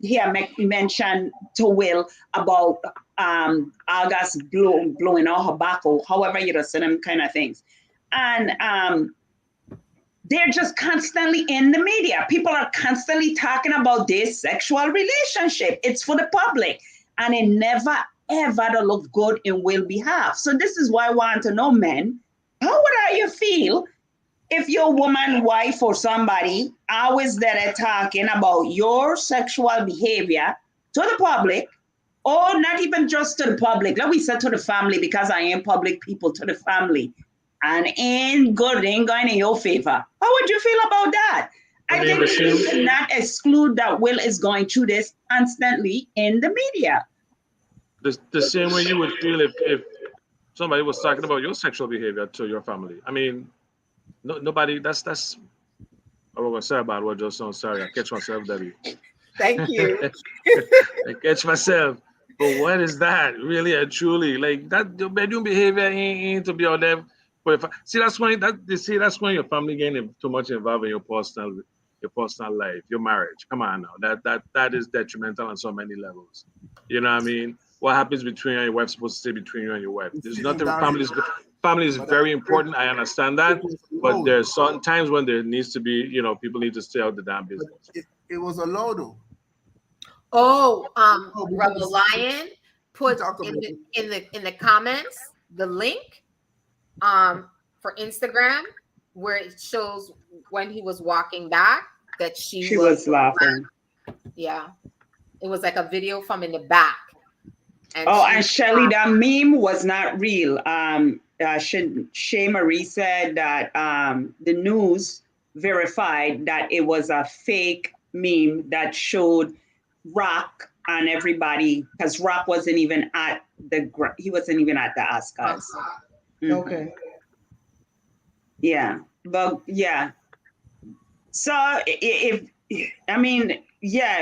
he had mentioned to Will about August blowing out her back, or however you say them kind of things. And they're just constantly in the media. People are constantly talking about this sexual relationship. It's for the public. And it never, ever to look good in Will's behalf. So this is why I want to know, men, how would you feel if your woman, wife, or somebody always there talking about your sexual behavior to the public, or not even just to the public, like we said, to the family, because I am public people, to the family, and ain't going in your favor? How would you feel about that? I think we should not exclude that Will is going through this constantly in the media. The same way you would feel if somebody was talking about your sexual behavior to your family. I mean, nobody, that's I was gonna say about what just sounds sorry. I catch myself, Debbie. Thank you. I catch myself. But what is that? Really and truly, like that your bedroom behavior ain't to be out there. But that's when your family getting too much involved in your personal life, your marriage. Come on now. That is detrimental on so many levels. You know what I mean? What happens between you and your wife is supposed to stay between you and your wife. There's nothing. Family is very important. I understand that, but there's certain times when there needs to be, you know, people need to stay out the damn business. It was allowed though. Oh, Rebel Lion put in the comments the link for Instagram where it shows when he was walking back that she was laughing. Yeah, it was like a video from in the back. And Shelly, that meme was not real. Shay Marie said that the news verified that it was a fake meme that showed Rock and everybody, because Rock wasn't even at the Oscars. Mm-hmm. Okay. Yeah, but yeah. So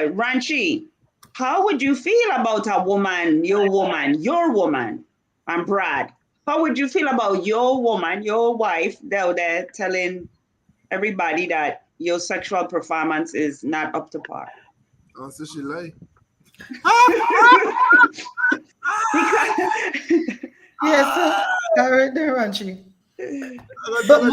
Ranchi, how would you feel about a woman, your woman, and Brad? How would you feel about your woman, your wife, there telling everybody that your sexual performance is not up to par? So she lie. Yes, there, Ranchi. But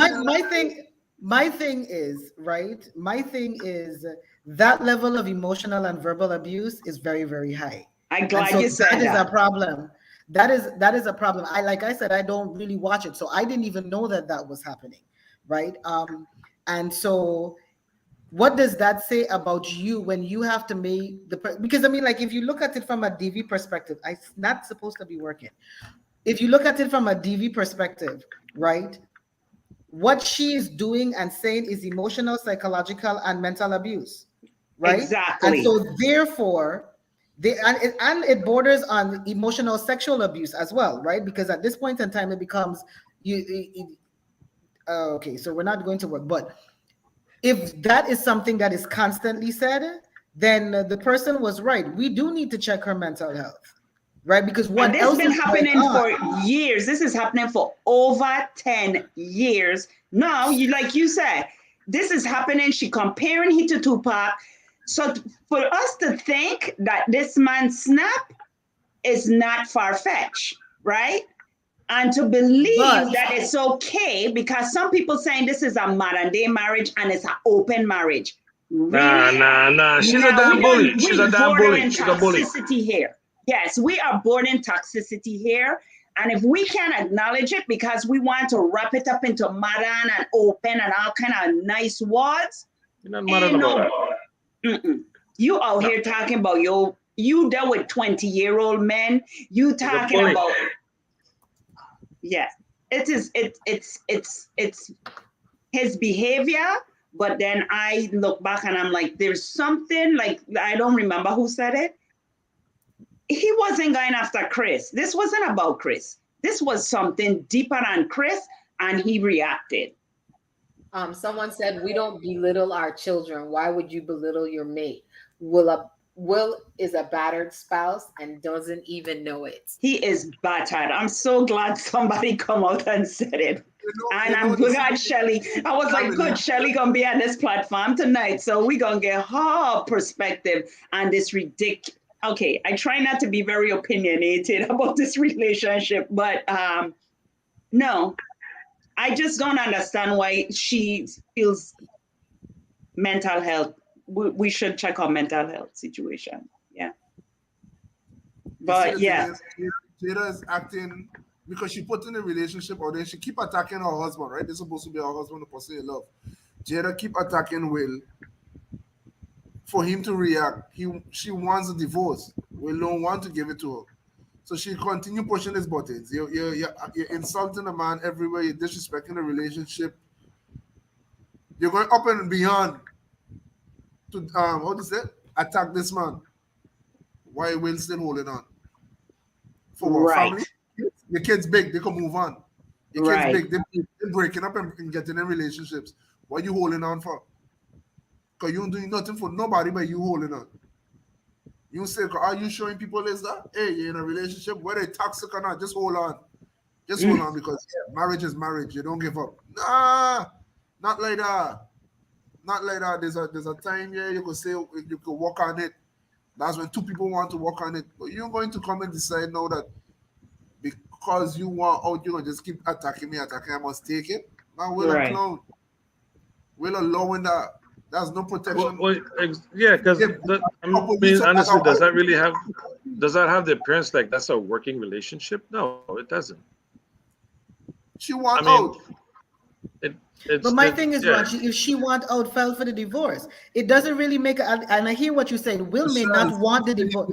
my thing is, right? My thing is that level of emotional and verbal abuse is very, very high. I'm glad you said that. That is a problem. That is a problem. Like I said, I don't really watch it, so I didn't even know that was happening, right? And so, what does that say about you when you have to make because I mean, like, if you look at it from a DV perspective, I'm not supposed to be working. If you look at it from a DV perspective, right? What she is doing and saying is emotional, psychological, and mental abuse, right? Exactly. And so therefore, and it borders on emotional sexual abuse as well, right? Because at this point in time, it becomes okay, so we're not going to work. But if that is something that is constantly said, then the person was right. We do need to check her mental health. Right, because what else has been happening for years. This is happening for over 10 years. Now, like you said, this is happening. She comparing him to Tupac. So for us to think that this man snap is not far-fetched, right? And to believe that it's okay, because some people saying this is a modern day marriage and it's an open marriage. Really? Nah. She's a damn bully. She's a damn bully. She's a bully. Toxicity here. Yes, we are born in toxicity here. And if we can acknowledge it because we want to wrap it up into modern and open and all kind of nice words. You're not modern about that. You out here talking about you dealt with 20-year-old men. You talking about, yeah. it's his behavior. But then I look back and I'm like, there's something like, I don't remember who said it. He wasn't going after Chris. This wasn't about Chris. This was something deeper than Chris, and he reacted. Someone said, we don't belittle our children. Why would you belittle your mate? Will is a battered spouse and doesn't even know it. He is battered. I'm so glad somebody come out and said it. And I'm glad Shelly. I was like, good, Shelly gonna be on this platform tonight. So we're gonna get her perspective on this ridiculous. Okay, I try not to be very opinionated about this relationship, but no, I just don't understand why she feels mental health. We should check our mental health situation. Yeah. But yeah. Jada is acting because she put in a relationship or then she keep attacking her husband, right? They're supposed to be her husband, the person you love. Jada keep attacking Will for him to react. She wants a divorce. Will don't want to give it to her. So she continue pushing his buttons. You're insulting a man everywhere. You're disrespecting the relationship. You're going up and beyond to how to say attack this man. Why Will still holding on? For what? Right. Family? Your kids big, they can move on. Your kids Right. big, they're breaking up and getting in relationships. What are you holding on for? Because you don't doing nothing for nobody but you holding on. You say, are you showing people is that? Hey, you're in a relationship, whether it's toxic or not, just hold on. Just hold on because marriage is marriage. You don't give up. Nah, not like that. Not like that. There's a time here you could say you could work on it. That's when two people want to work on it. But you're going to come and decide now that because you want out, you're going to just keep attacking me, I must take it. Now, Will a clown. Will allowing that. There's no protection. Yeah, because I mean, honestly, does that have the appearance like that's a working relationship? No, it doesn't. She want out. But my thing is, Raji, if she want out, file for the divorce. It doesn't really make. And I hear what you're saying. Will may not want the divorce.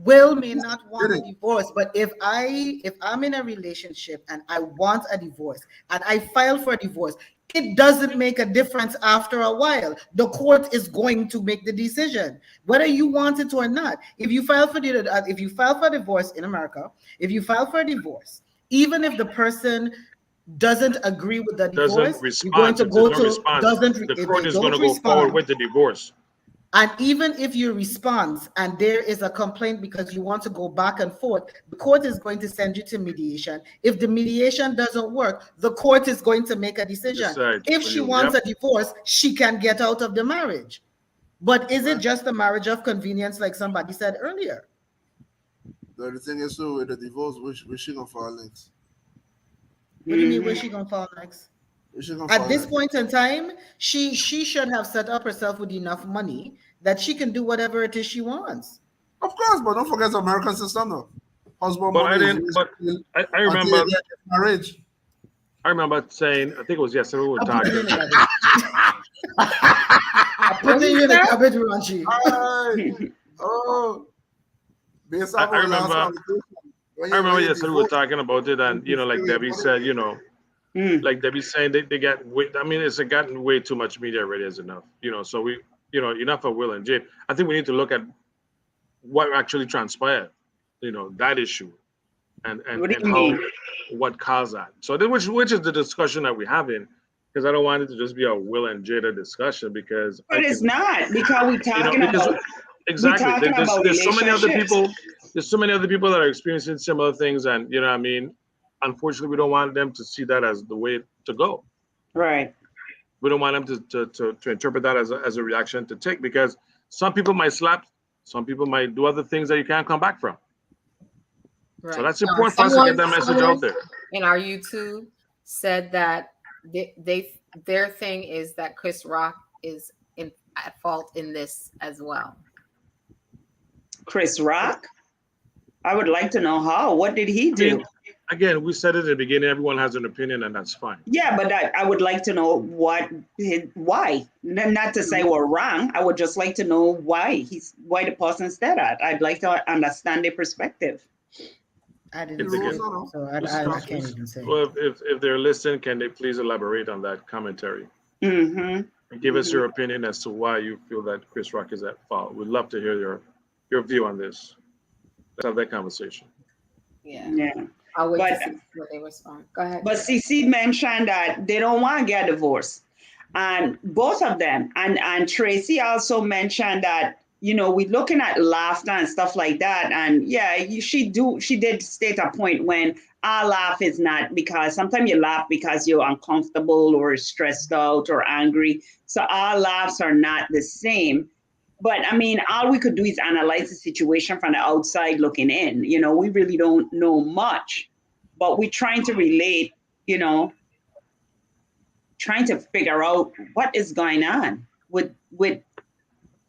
Will may not want a divorce, but if I'm in a relationship and I want a divorce and I file for a divorce, it doesn't make a difference after a while. The court is going to make the decision, whether you want it or not. If you file for divorce in America, if you file for a divorce, even if the person doesn't agree with the divorce, you're going to go to the court is going to go forward with the divorce. And even if you respond and there is a complaint because you want to go back and forth, the court is going to send you to mediation. If the mediation doesn't work, the court is going to make a decision. If she wants a divorce, she can get out of the marriage. But is it just a marriage of convenience, like somebody said earlier? The thing is, so with the divorce, where she gonna fall next? What do you mean, where she gonna fall next? At this point in time, she should have set up herself with enough money that she can do whatever it is she wants. Of course, but don't forget the American system, though. Husband, but I remember marriage. I remember saying, I think it was yesterday we were talking. I put it in the cabbage, Ranchi. Oh, I remember yesterday we were talking about it, and like Debbie said, like Debbie saying they got way, I mean, it's gotten way too much media already as enough, so we, enough of Will and Jade. I think we need to look at what actually transpired, that issue and what caused that. So then, which is the discussion that we're having, because I don't want it to just be a Will and Jada discussion because. But it's not, because we're talking about. Exactly. There's so many other people. There's so many other people that are experiencing similar things, and unfortunately, we don't want them to see that as the way to go. Right. We don't want them to interpret that as a reaction to take, because some people might slap, some people might do other things that you can't come back from. Right. So that's important for us to get that message out there. In our YouTube said that their thing is that Chris Rock is at fault in this as well. Chris Rock? I would like to know how. What did he do? Again, we said it at the beginning, everyone has an opinion, and that's fine. Yeah, but I would like to know why. Not to say we're wrong. I would just like to know why the person said that. I'd like to understand their perspective. I didn't If they see can- it, so I can't even say. Well, if they're listening, can they please elaborate on that commentary Mm-hmm. and give us your opinion as to why you feel that Chris Rock is at fault? We'd love to hear your view on this. Let's have that conversation. Yeah. Yeah. I'll wait But- to see what they respond. Go ahead. But CC mentioned that they don't want to get divorced. And both of them, and Tracy also mentioned that, we're looking at laughter and stuff like that. And yeah, she did state a point when our laugh is not, because sometimes you laugh because you're uncomfortable or stressed out or angry. So our laughs are not the same. But I mean, all we could do is analyze the situation from the outside looking in. We really don't know much, but we're trying to relate, trying to figure out what is going on with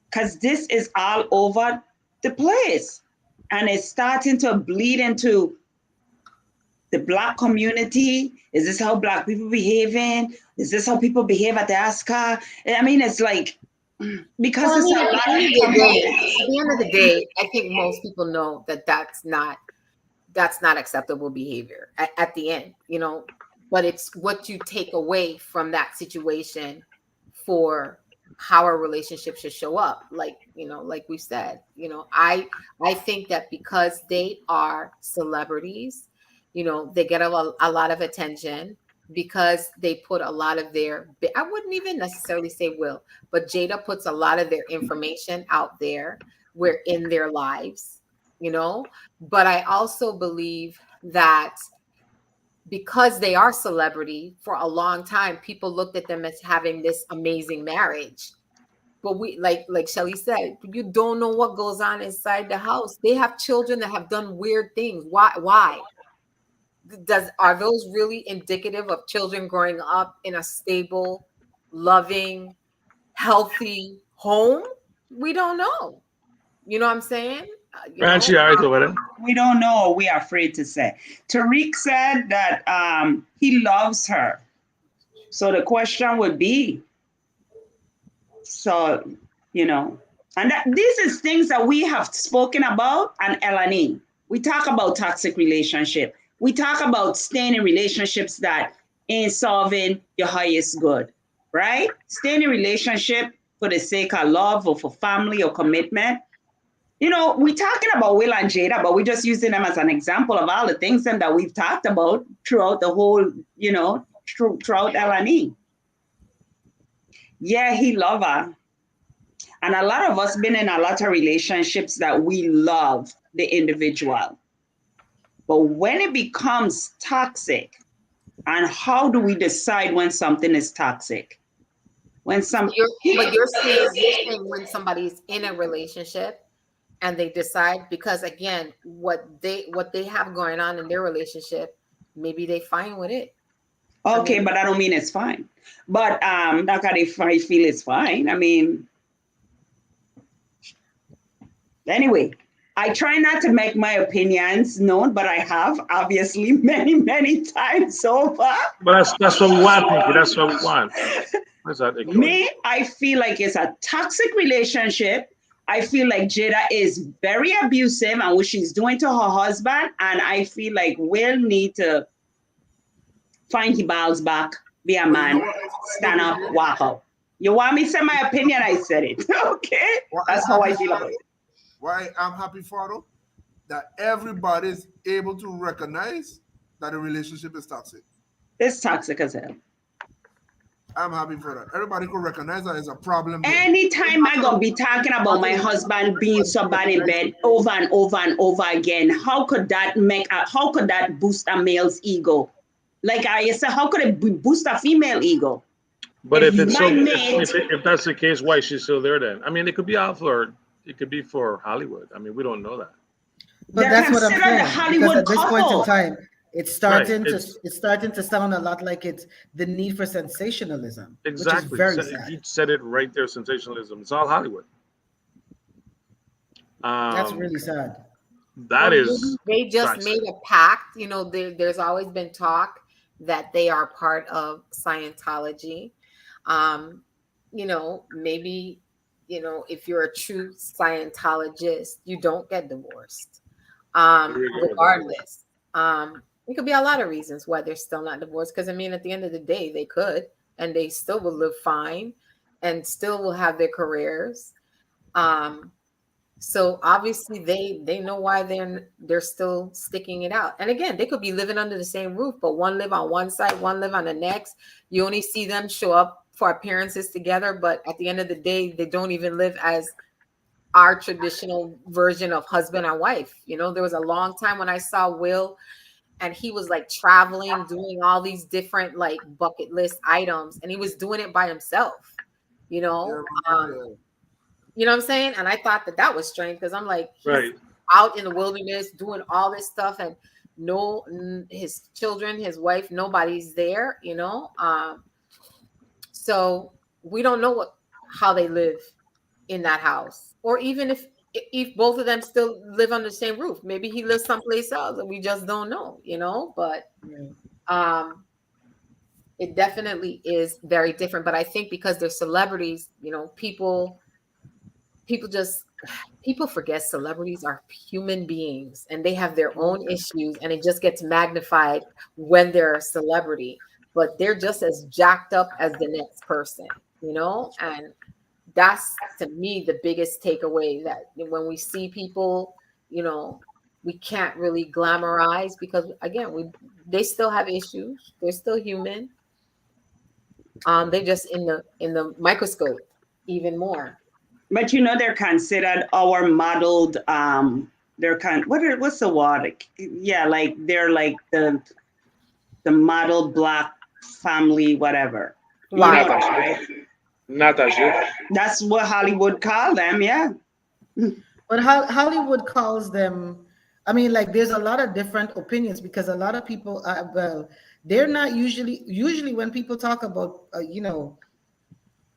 because this is all over the place, and it's starting to bleed into the Black community. Is this how Black people behaving? Is this how people behave at the Oscar? I mean, it's like, because Well, I mean, it's a at lot the end of the day, I think most people know that that's not acceptable behavior at the end, but it's what you take away from that situation for how a relationship should show up. Like we said, I think that because they are celebrities, they get a lot of attention because they put a lot of their, I wouldn't even necessarily say but Jada puts a lot of their information out there. We're in their lives, but I also believe that because they are celebrity, for a long time, people looked at them as having this amazing marriage. But we, like Shelly said, you don't know what goes on inside the house. They have children that have done weird things. Why? Are those really indicative of children growing up in a stable, loving, healthy home? We don't know. You know what I'm saying? Banshee, all right over there. we don't know. We are afraid to say. Tariq said that he loves her. So the question would be, and this is things that we have spoken about on L&E. We talk about toxic relationship. We talk about staying in relationships that ain't solving your highest good, right? Staying in relationship for the sake of love or for family or commitment. We're talking about Will and Jada, but we're just using them as an example of all the things that we've talked about throughout the whole, throughout L&E. Yeah, he loved her. And a lot of us been in a lot of relationships that we love the individual. But when it becomes toxic, and how do we decide when something is toxic? You're saying when somebody's in a relationship and they decide, because again, what they have going on in their relationship, maybe they fine with it. Okay, but I don't mean it's fine. But not that if I feel it's fine. I mean, anyway, I try not to make my opinions known, but I have obviously many, many times over. But that's what we want, Pinky. That's what we want. What's that? Me, I feel like it's a toxic relationship. I feel like Jada is very abusive and what she's doing to her husband. And I feel like Will need to find his balls back, be a man, stand up, walk out. You want me to say my opinion? I said it. Okay? That's how I feel about it. Why I'm happy for though, that everybody's able to recognize that the relationship is toxic. It's toxic as hell. I'm happy for that. Everybody could recognize that it's a problem. Anytime I gonna be talking about my husband being so bad in bed over and over and over again, how could that boost a male's ego? Like I said, how could it boost a female ego? But if that's the case, why is she still there then? I mean, it could be out for, it could be for Hollywood. I mean, we don't know that. But They're that's what I'm considered a saying. Hollywood Because at this point in couple. time, it's starting Right, it's starting to sound a lot like it's the need for sensationalism. Exactly. Which is very sad. You said it right there, sensationalism. It's all Hollywood. That's really sad. That is. They just made a pact. There's always been talk that they are part of Scientology. Maybe, if you're a true Scientologist, you don't get divorced. Regardless. It could be a lot of reasons why they're still not divorced. Because I mean, at the end of the day, they could, and they still will live fine, and still will have their careers. So obviously they know why they're still sticking it out. And again, they could be living under the same roof, but one live on one side, one live on the next. You only see them show up for appearances together, but at the end of the day, they don't even live as our traditional version of husband and wife. You know, there was a long time when I saw Will, and he was like traveling, doing all these different like bucket list items, and he was doing it by himself. You know, you know what I'm saying? And I thought that was strange, because I'm like, he's out in the wilderness doing all this stuff, and his children, his wife, nobody's there, you know? So we don't know how they live in that house, or even if both of them still live under the same roof. Maybe he lives someplace else and we just don't know, you know? But it definitely is very different. But I think because they're celebrities, you know, people forget celebrities are human beings, and they have their own issues, and it just gets magnified when they're a celebrity, but they're just as jacked up as the next person, you know? And that's, to me, the biggest takeaway, that when we see people, you know, we can't really glamorize, because again, they still have issues. They're still human. They just in the microscope even more. But you know, they're considered our modeled. What's the word? Yeah, like they're like the model Black family, whatever. Right. Natasha. That's what Hollywood call them. Yeah. But Hollywood calls them, I mean, like, there's a lot of different opinions, because a lot of people, they're not usually when people talk about, you know,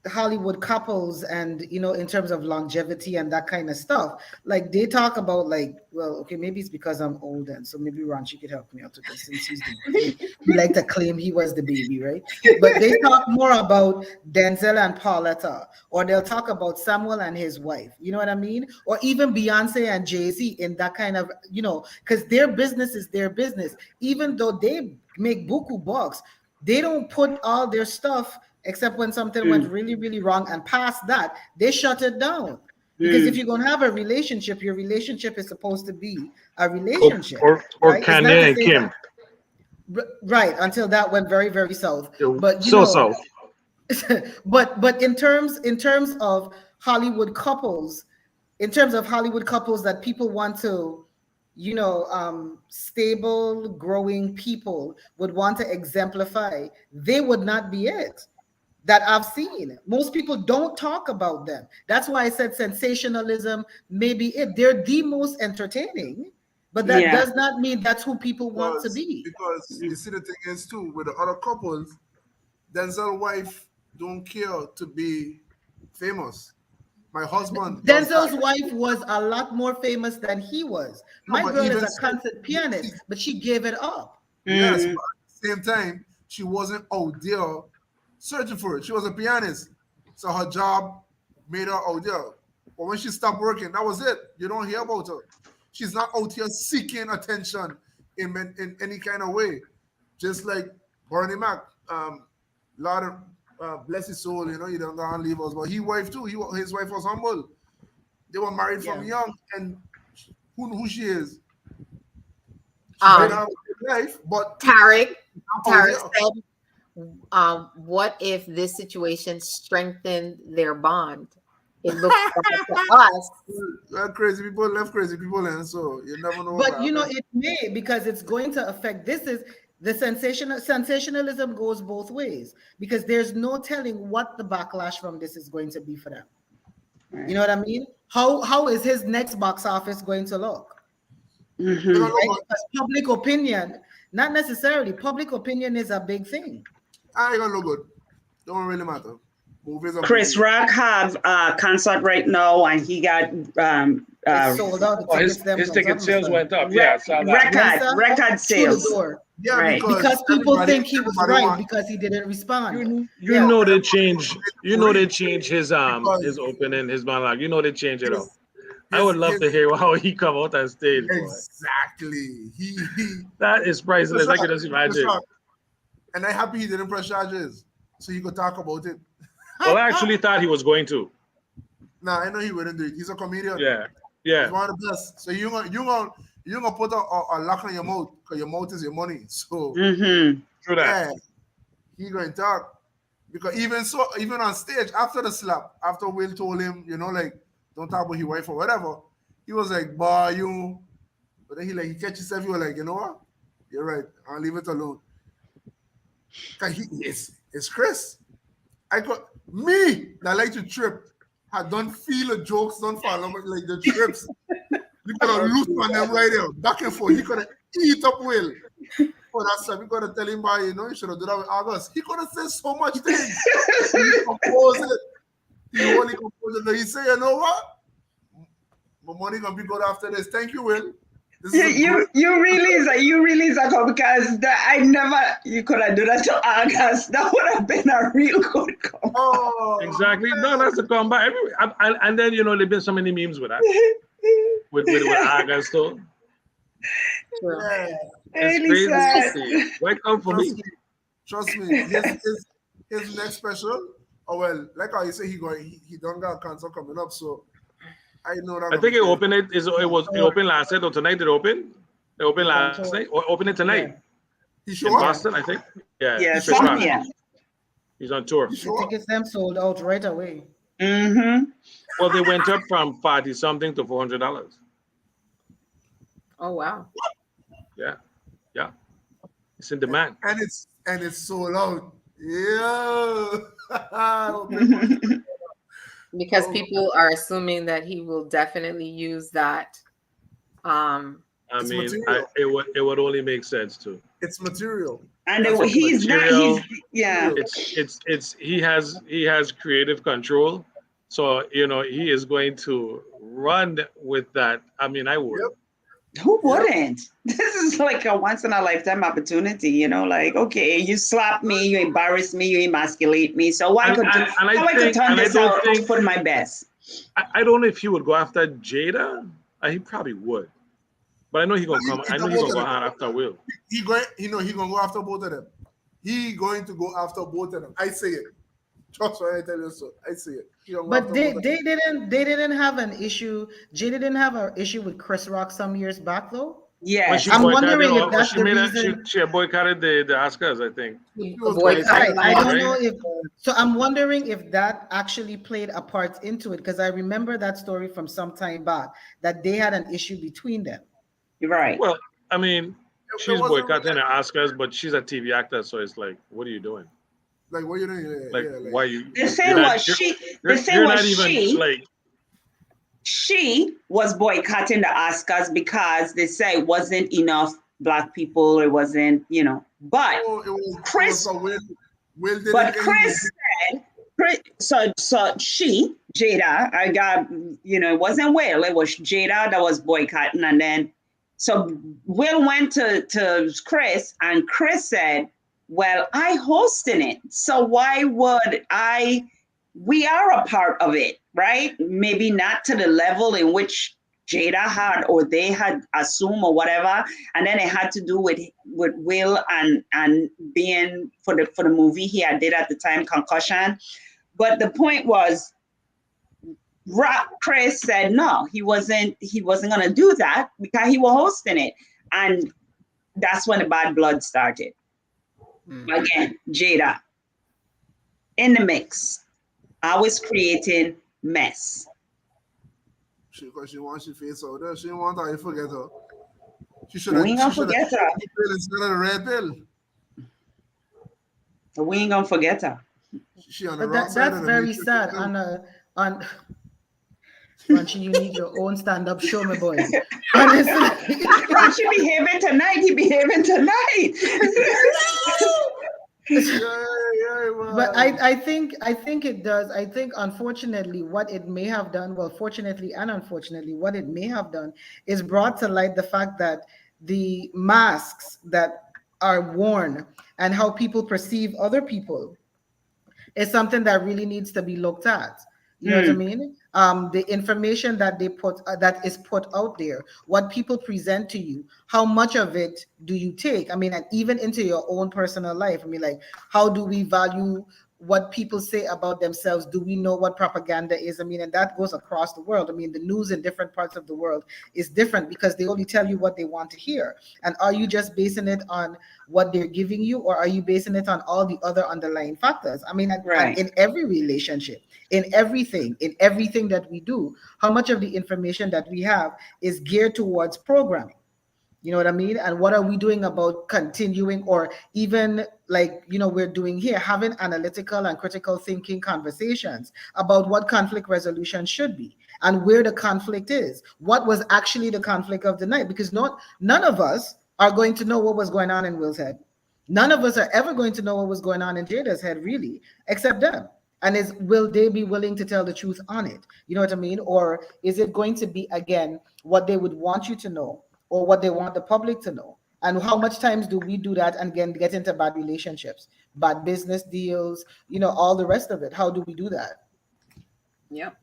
Hollywood couples, and, you know, in terms of longevity and that kind of stuff, like, they talk about, like, well, okay, maybe it's because I'm old, and so maybe Ranchi could help me out with this, since he's the baby. He like to claim he was the baby, right? But they talk more about Denzel and Pauletta, or they'll talk about Samuel and his wife, you know what I mean? Or even Beyonce and Jay-Z, in that kind of, you know, because their business is their business. Even though they make buku bucks, they don't put all their stuff, except when something went really, really wrong, and past that, they shut it down. Because if you're going to have a relationship, your relationship is supposed to be a relationship. Or right? Kanye and Kim. Right, until that went very, very south. But south. but in terms of Hollywood couples, that people want to, you know, stable, growing people would want to exemplify, they would not be it. That I've seen. Most people don't talk about them. That's why I said sensationalism may be it. They're the most entertaining, but that does not mean that's who people want to be. Because you see, the thing is too, with the other couples, Denzel's wife don't care to be famous. My husband. Denzel's wife was a lot more famous than he was. My girl is a concert pianist, but she gave it up. Yes, but at the same time, she wasn't out there searching for it. She was a pianist, so her job made her out there. But when she stopped working, that was it. You don't hear about her. She's not out here seeking attention in any kind of way. Just like Bernie Mac, Lord bless his soul, you know, he don't go and leave us. But his wife too. His wife was humble. They were married from young, and who she is. She might have a life, but Tarek said, what if this situation strengthened their bond? It looks like to us. Crazy people left crazy people, and so you never know. But you know, it may, because it's going to affect. This is the sensationalism goes both ways, because there's no telling what the backlash from this is going to be for them. Right. You know what I mean? How is his next box office going to look? Mm-hmm. Right? Because public opinion, not necessarily. Public opinion is a big thing. I ain't gonna look good. Don't really matter. Chris Rock have a concert right now, and he got sold out. His ticket sales went up. Yeah, record sales. Yeah, right. Because people think he was right because he didn't respond. You know they change. You know they change his opening, his monologue. You know they change it up. I would love to hear how he come out on stage. Boy. Exactly. He That is priceless. I can just imagine. And I'm happy he didn't press charges, so he could talk about it. Well, I actually thought he was going to. Nah, I know he wouldn't do it. He's a comedian. Yeah, He's yeah. one of the best. So you're gonna put a lock on your mouth because your mouth is your money. So Mm-hmm. True that. yeah, he going to talk because even on stage after the slap, after Will told him, like don't talk about his wife or whatever, he was like, "Bah, you." But then he catch himself. He was like, "You know what? You're right. I'll leave it alone." Cause it's Chris. I got me that like to trip. I don't feel the jokes, don't follow me like the trips. You could have loose on them right there, back and forth. He could have eat up Will. Oh, that's why we gotta tell him by you should have done that with August. He could have said so much things. He composed it. He only composed it. He said, you know what? My money gonna be good after this. Thank you, Will. This is You really is a because you could have done that to August. That would have been a real good call. Oh, Exactly. No, that's a comeback. And then there've been so many memes with that. with August too. yeah. It's Really sad. crazy. Welcome for me. Trust me. His next special. Oh well, like how you say he don't got cancer coming up, so I know that. I think it opened. It opened last night or tonight. It opened. It opened last night or opened it tonight He in sure. Boston, I think. Yeah. Yeah, he's for sure. yeah. He's on tour. He The sure. tickets them sold out right away. Mm-hmm. Well, they went up from $40 something to $400. Oh wow. Yeah. It's in demand. And it's sold out. Yeah. Because Oh. people are assuming that he will definitely use that. I It's mean, material. it would only make sense too. It's material. And That's he's not. material. Yeah. It's he has creative control, so he is going to run with that. I mean, I would. Yep. Who wouldn't? This is like a once in a lifetime opportunity, like, okay, you slap me, you embarrass me, you emasculate me. So why could turn this out to put my best? I don't know if he would go after Jada. He probably would, but I know he's gonna come. I know he's gonna go hard after Will. He gonna go after both of them. He going to go after both of them. I say it. Trust what I tell you, so I see it. But they didn't have an issue. Jay didn't have an issue with Chris Rock some years back though. Yeah. When she I'm boycotted, wondering if or that's she the made reason. she boycotted the Oscars, I think. Right. I don't Right. know if so. I'm wondering if that actually played a part into it because I remember that story from some time back that they had an issue between them. Right. Well, I mean, It she's wasn't- boycotting the Oscars, but she's a TV actor, so it's like, what are you doing? Like what you doing? Like, Yeah, why you? The thing you're not- was you're- the thing you're was not even like. she was boycotting the Oscars because they say it wasn't enough Black people. It wasn't, but Oh, it was Chris- so Will didn't but get Chris said, so she, Jada, I got, it wasn't Will, it was Jada that was boycotting. And then, so Will went to Chris and Chris said, well, I hosting it. So why would we are a part of it, right? Maybe not to the level in which Jada had or they had assumed or whatever. And then it had to do with Will and being for the movie he had did at the time, Concussion. But the point was, Chris said no, he wasn't gonna do that because he was hosting it. And that's when the bad blood started. Again, Jada in the mix, always creating mess. Because she wants your face out there. She didn't want her to forget her. She should We ain't gonna forget her. Instead of the red pill. We ain't gonna forget her. She on the But wrong side that's of the very matrix. sad. On Ranchi, you need your own stand-up show, my boy. Honestly. She behaving tonight. He behaving tonight. Yeah, But I think it does. I think unfortunately what it may have done, well, fortunately and unfortunately, what it may have done is brought to light the fact that the masks that are worn and how people perceive other people is something that really needs to be looked at. You know what I mean? The information that they put that is put out there, what people present to you, how much of it do you take? I mean, and even into your own personal life. I mean, like, how do we value what people say about themselves? Do we know what propaganda is? I mean, and that goes across the world. I mean, the news in different parts of the world is different because they only tell you what they want to hear. And are you just basing it on what they're giving you, or are you basing it on all the other underlying factors? I mean, and in every relationship, in everything that we do, how much of the information that we have is geared towards programming? You know what I mean? And what are we doing about continuing, or even like, you know, we're doing here, having analytical and critical thinking conversations about what conflict resolution should be and where the conflict is. What was actually the conflict of the night? Because none of us are going to know what was going on in Will's head. None of us are ever going to know what was going on in Jada's head, really, except them. And will they be willing to tell the truth on it? You know what I mean? Or is it going to be, again, what they would want you to know, or what they want the public to know? And how much times do we do that and again get into bad relationships, bad business deals, you know, all the rest of it? How do we do that? Yep.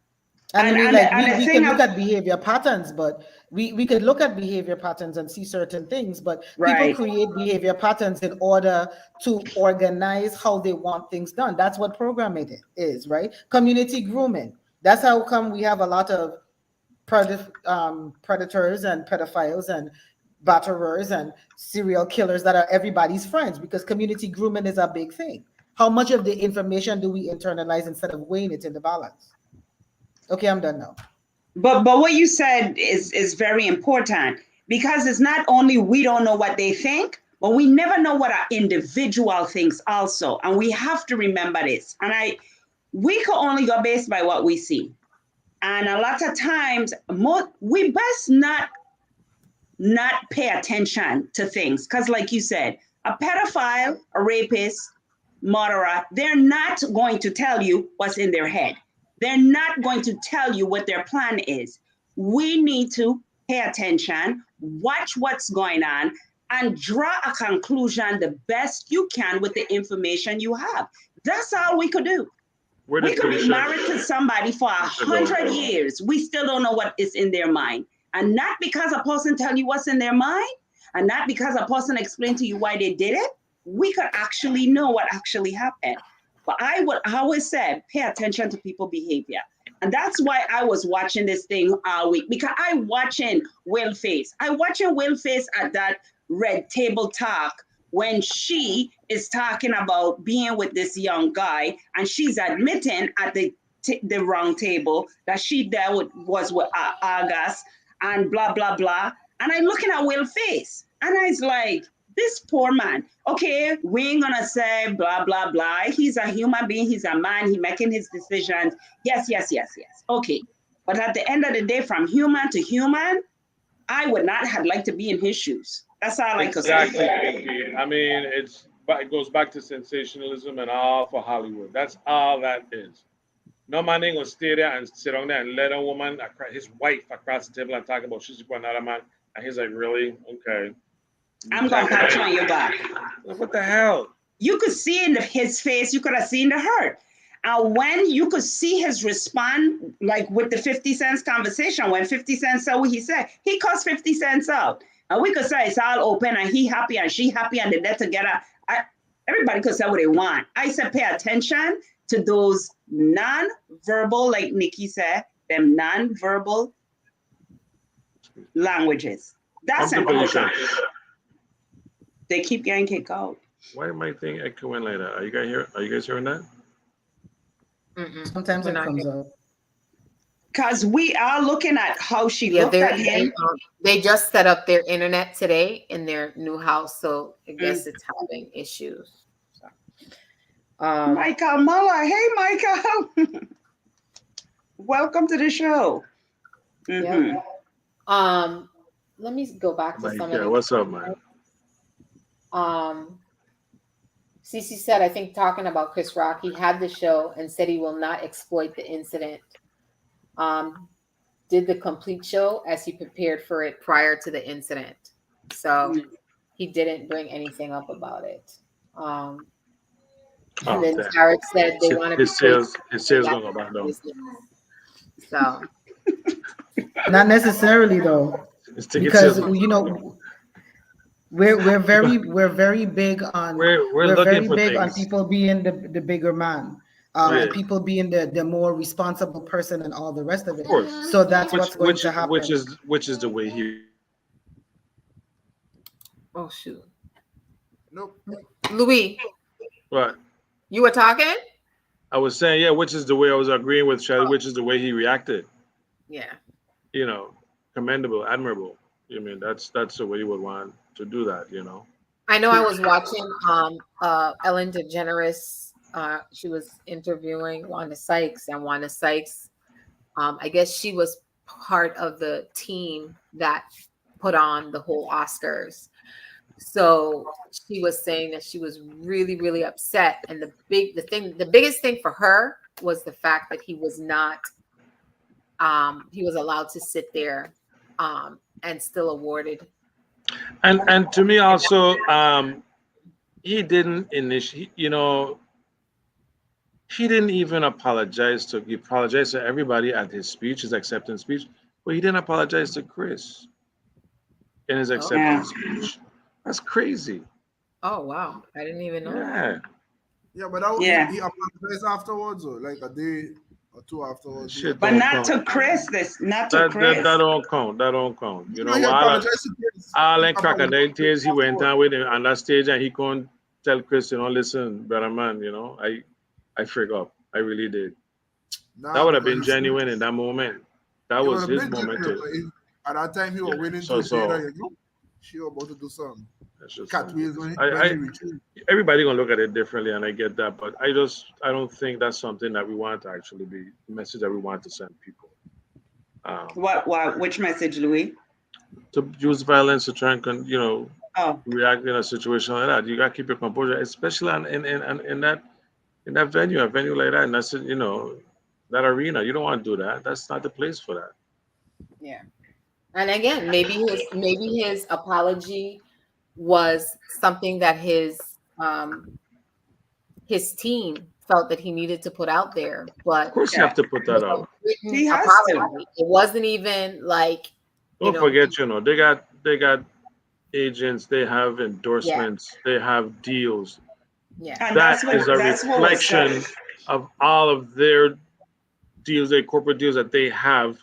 And I mean, like, we can look at behavior patterns, but we could look at behavior patterns and see certain things, but people create behavior patterns in order to organize how they want things done. That's what programming is, right? Community grooming. That's how come we have a lot of predators and pedophiles and batterers and serial killers that are everybody's friends, because community grooming is a big thing. How much of the information do we internalize instead of weighing it in the balance? Okay, I'm done now. But what you said is very important, because it's not only we don't know what they think, but we never know what our individual thinks also. And we have to remember this. And we can only go based by what we see. And a lot of times, we best not pay attention to things. Because like you said, a pedophile, a rapist, murderer, they're not going to tell you what's in their head. They're not going to tell you what their plan is. We need to pay attention, watch what's going on, and draw a conclusion the best you can with the information you have. That's all we could do. We could be married to somebody for 100 years. We still don't know what is in their mind. And not because a person tell you what's in their mind, and not because a person explained to you why they did it, we could actually know what actually happened. But I would always say, pay attention to people's behavior. And that's why I was watching this thing all week, because I watching Will Face. I watching Will Face at that Red Table Talk when she is talking about being with this young guy, and she's admitting at the wrong table that she was with August and blah, blah, blah. And I'm looking at Will Face, and I was like, this poor man. Okay, we ain't gonna say blah, blah, blah. He's a human being. He's a man. He's making his decisions. Yes. Okay. But at the end of the day, from human to human, I would not have liked to be in his shoes. That's all I could say. Exactly. I mean, it goes back to sensationalism and all for Hollywood. That's all that is. No man ain't gonna stay there and sit on there and let a woman, his wife, across the table and talk about she's going another man. And he's like, really? Okay. I'm gonna pat you on your back. What the hell? You could see in his face, you could have seen the hurt. And when you could see his response, like with the 50 Cent conversation, when 50 Cent said what he said, he cussed 50 Cent out. And we could say it's all open and he happy and she happy and they're together. Everybody could say what they want. I said pay attention to those non-verbal, like Nikki said, them non-verbal languages. That's important. They keep getting kicked out. Why am I thing echoing like that? Are you guys hearing that? Sometimes it comes out. Because we are looking at how she looked at him. They just set up their internet today in their new house, so I guess it's having issues. So, Michael Muller. Hey, Michael. Welcome to the show. Yeah. Let me go back to some of the. What's up, Mike? Cece said, I think talking about Chris Rock, he had the show and said he will not exploit the incident. Did the complete show as he prepared for it prior to the incident. So he didn't bring anything up about it. And then damn. Tarek said they want to be His sales gonna go back down. So Not necessarily though, His ticket because sales. you know we're very big on We're we're looking very for big on things. people being the bigger man, Right. and people being the more responsible person and all the rest of it. Of course. So that's what's going to happen. Which is the way he. oh shoot. Nope. Louis, But you were talking? I was saying, yeah, which is the way I was agreeing with Shelly, which is the way he reacted. Yeah. You know, commendable, admirable. I mean, that's the way you would want to do that. You know. I know I was watching Ellen DeGeneres. She was interviewing Wanda Sykes, and Wanda Sykes, I guess she was part of the team that put on the whole Oscars. So she was saying that she was really, really upset. And the biggest thing for her was the fact that he was not, he was allowed to sit there and still awarded. And to me also, he didn't initiate. You know, he didn't even apologize to. He apologized to everybody at his speech, his acceptance speech, but he didn't apologize to Chris in his acceptance speech. That's crazy. Oh wow, I didn't even know. Yeah. Yeah, but that, Yeah. he apologized afterwards, or like a day or two afterwards. Shit But don't not count. to Chris. Not to That Chris. don't count. That don't count. You know, he while apologized to Chris. Alan He Crocodile apologized Tears, he went afterwards. on with him on that stage and he couldn't tell Chris, you know, listen, brother man, you know, I freak up. I really did. Nah, That would have because been you see, genuine in that moment. That it was would his have been moment different, too. but at that time he was Yeah. winning So- to so- that, you know, she was about to do something. That's just- Catwheels when I- he retrieved. Everybody gonna look at it differently, and I get that, but I don't think that's something that we want to actually be the message that we want to send people. Which message, Louis? To use violence to try and Oh, react in a situation like that. You gotta keep your composure, especially in that venue, a venue like that, and that's that arena. You don't want to do that. That's not the place for that. Yeah. And again, maybe his apology was something that his team felt that he needed to put out there, but Of course, you have to put that out. He has to. It wasn't even like Don't forget, they got agents, they have endorsements, they have deals. yeah. and That that's is a what was reflection said. of all of their deals, their corporate deals that they have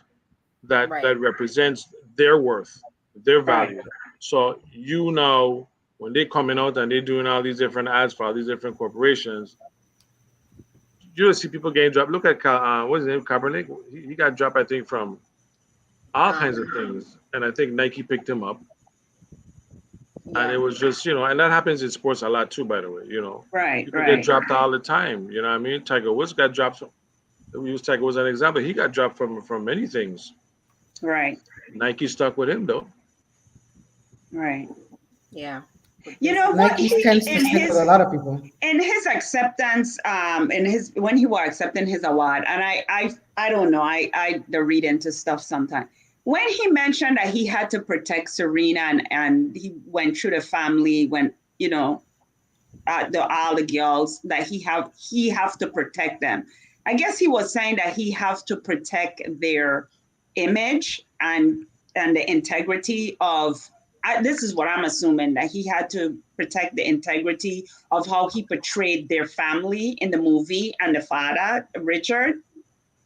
that Right. represents their worth, their Right. value. So when they're coming out and they're doing all these different ads for all these different corporations, you see people getting dropped. Look at what's his name, Kaepernick. He got dropped, I think, from all kinds of things, and I think Nike picked him up. And it was just, and that happens in sports a lot too, by the way. Right, People right. get dropped all the time. You know what I mean? Tiger Woods got dropped. We use Tiger Woods as an example. He got dropped from many things. Right, Nike stuck with him though. right. Yeah. You know what? Nike tends to stick with a lot of people. In his acceptance, when he was accepting his award, and I don't know, I read into stuff sometimes. When he mentioned that he had to protect Serena and he went through the family, when all the girls, that he have to protect them. I guess he was saying that he have to protect their image and the integrity of. This is what I'm assuming, that he had to protect the integrity of how he portrayed their family in the movie and the father, Richard,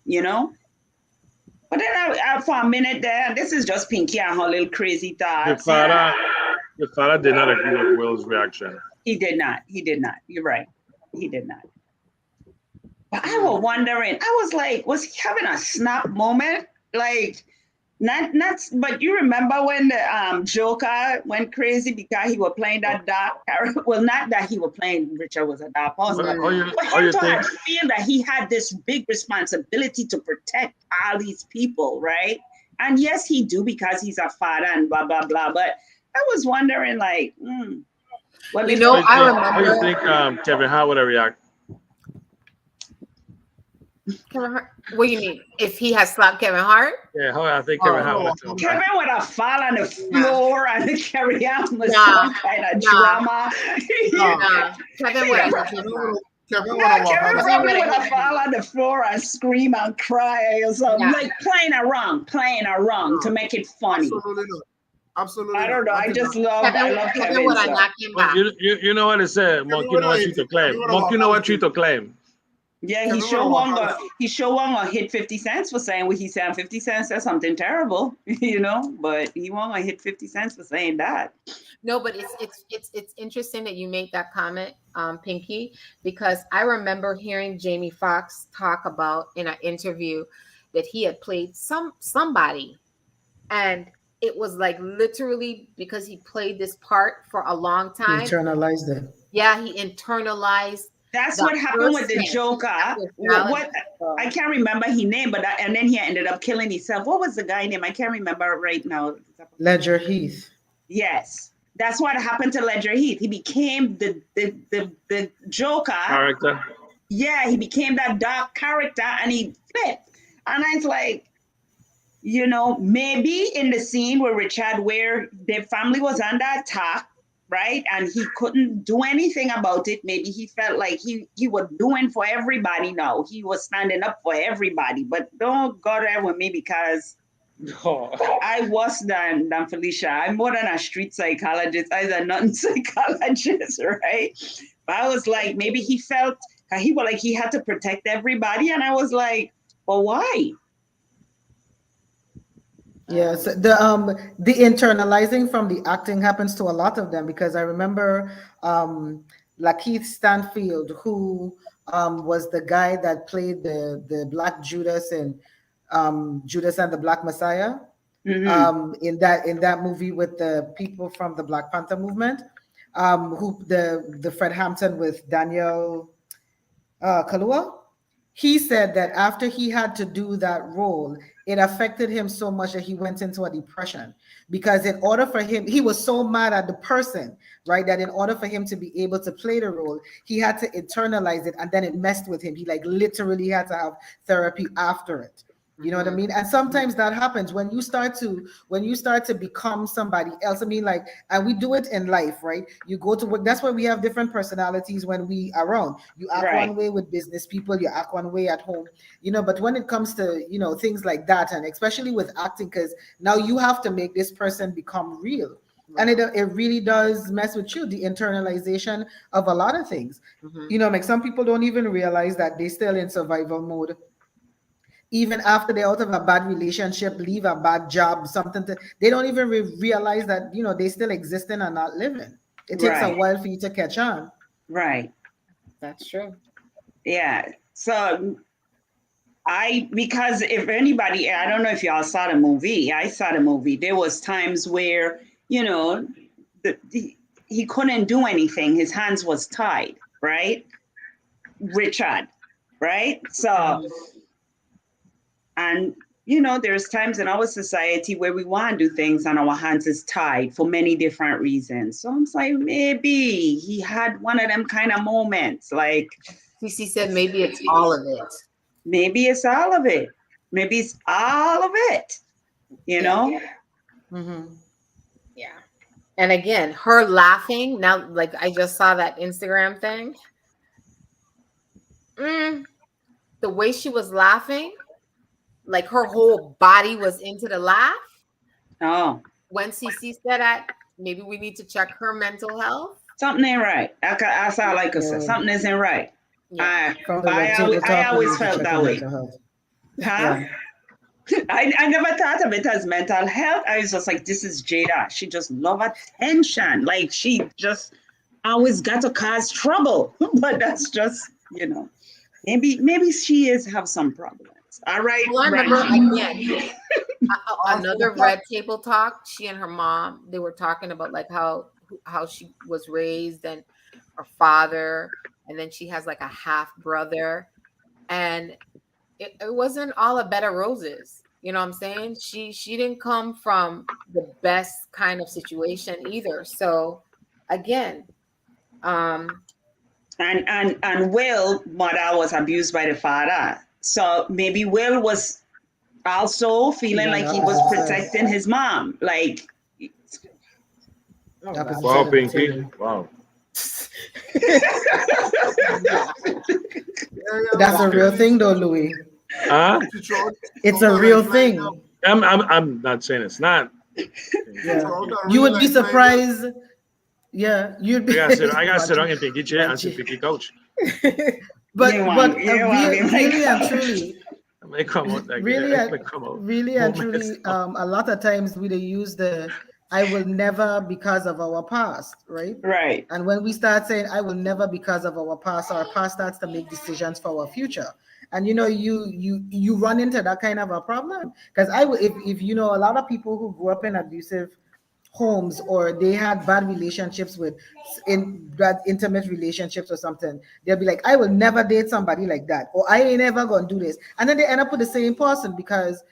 But then for a minute there, this is just Pinky and her little crazy thoughts. The father did not agree with Will's reaction. He did not. You're right. He did not. But I was wondering, I was like, was he having a snap moment? Like, not, but you remember when the Joker went crazy because he was playing that dark character? Well, not that he was playing Richard was a dark person, but him to have feel that he had this big responsibility to protect all these people, right? And yes, he do, because he's a father and blah, blah, blah. But I was wondering, like, I remember. How do you think Kevin Hart would react? Kevin Hart? What do you mean? If he has slapped Kevin Hart? Yeah, I think Kevin Hart would. Kevin would have fallen on the floor and carry on with some kind of drama. Kevin would have. Kevin Yeah, wanna walk Kevin out. probably would have fall on the floor and scream and cry or something. Yeah. Like playing around to make it funny. Absolutely not. Absolutely I don't know. not. I Not just in love Kevin would have Kevin. knocked him Well, back. you know what it said, Monk. You know what you to claim. Monk, you know what you to claim. Yeah, Kevin he sure wanna won't walk go. He sure won't gonna hit 50 cents for saying what he said. 50 cents said something terrible, you know, but he won't gonna hit 50 cents for saying that. No, but it's interesting that you made that comment, Pinky, because I remember hearing Jamie Foxx talk about in an interview that he had played somebody, and it was like literally because he played this part for a long He time. internalized it. Yeah, he internalized. That's the what happened with the person. Joker. What I can't remember his name, but and then he ended up killing himself. What was the guy name? I can't remember right now. Ledger Heath. Yes, that's what happened to Ledger Heath. He became the Joker. Character. Yeah, he became that dark character, and he flipped. And it's like, you know, maybe in the scene where Richard, where their family was under attack, right, and he couldn't do anything about it. Maybe he felt like he was doing for everybody now. He was standing up for everybody. But don't go there with me because I was than Felicia. I'm more than a street psychologist. I'm a non-psychologist, right? But I was like, maybe he felt he was like he had to protect everybody, and I was like, well, why? Yes, the internalizing from the acting happens to a lot of them because I remember Lakeith Stanfield, who was the guy that played the Black Judas in Judas and the Black Messiah. In that movie with the people from the Black Panther movement, who the Fred Hampton with Daniel Kaluuya. He said that after he had to do that role, it affected him so much that he went into a depression because in order for him, he was so mad at the person, right? That in order for him to be able to play the role, he had to internalize it and then it messed with him. He like literally had to have therapy after it. You know what I mean? And sometimes that happens when you start to become somebody else. I mean, like, and we do it in life, right? You go to work. That's why we have different personalities when we are around. You act Right. one way with business people, you act one way at home, you know, but when it comes to, you know, things like that, and especially with acting, because now you have to make this person become real. And it really does mess with you, the internalization of a lot of things. You know, like some people don't even realize that they're still in survival mode. Even after they're out of a bad relationship, leave a bad job, they don't even realize that, you know, they still existing and not living. It takes a Right. while for you to catch on. Right. That's true. Yeah. So because if anybody, I don't know if y'all saw the movie. I saw the movie. There was times where, you know, he couldn't do anything. His hands was tied, right? Richard, right? So, and you know, there's times in our society where we want to do things and our hands is tied for many different reasons. So I'm like, maybe he had one of them kind of moments. Like CC said maybe it's all of it. maybe it's all of it. Maybe it's all of it. You know? Yeah. And again, her laughing now, like I just saw that Instagram thing. The way she was laughing, like her whole body was into the laugh. Oh, When CC said that, maybe we need to check her mental health. something ain't right. I saw like I said, something isn't right. Yeah. From the Red I Table Talk, we always need to felt check that your way. mental health. Huh? I never thought of it as mental health. I was just like, this is Jada. She just love attention. Like she just always got to cause trouble. But that's just, you know, maybe she is have some problems. All right. Well, I remember Reggie. again another Red Table Talk. She and her mom, they were talking about like how she was raised and her father, and then she has like a half brother, and it wasn't all a bed of roses. You know what I'm saying? She didn't come from the best kind of situation either. So again, And Will mother was abused by the father. So maybe Will was also feeling like he was protecting his mom. Like Wow, Pinky. Wow. That's a real thing, though, Louis. Huh? It's a real thing. I'm not saying it's not. Yeah. You would be surprised. Yeah, you'd be. I got to sit down and pick each and sit pick coach. But You but want- you want really, me like really and that. truly, May come out like really, yeah, and- may come out. really and Won't mess truly, up. a lot of times we use the "I will never" because of our past, right? Right. And when we start saying "I will never" because of our past starts to make decisions for our future. And you run into that kind of a problem because if you know a lot of people who grew up in abusive homes or they had bad relationships with in bad intimate relationships or something, they'll be like, I will never date somebody like that, or I ain't ever gonna do this, and then they end up with the same person because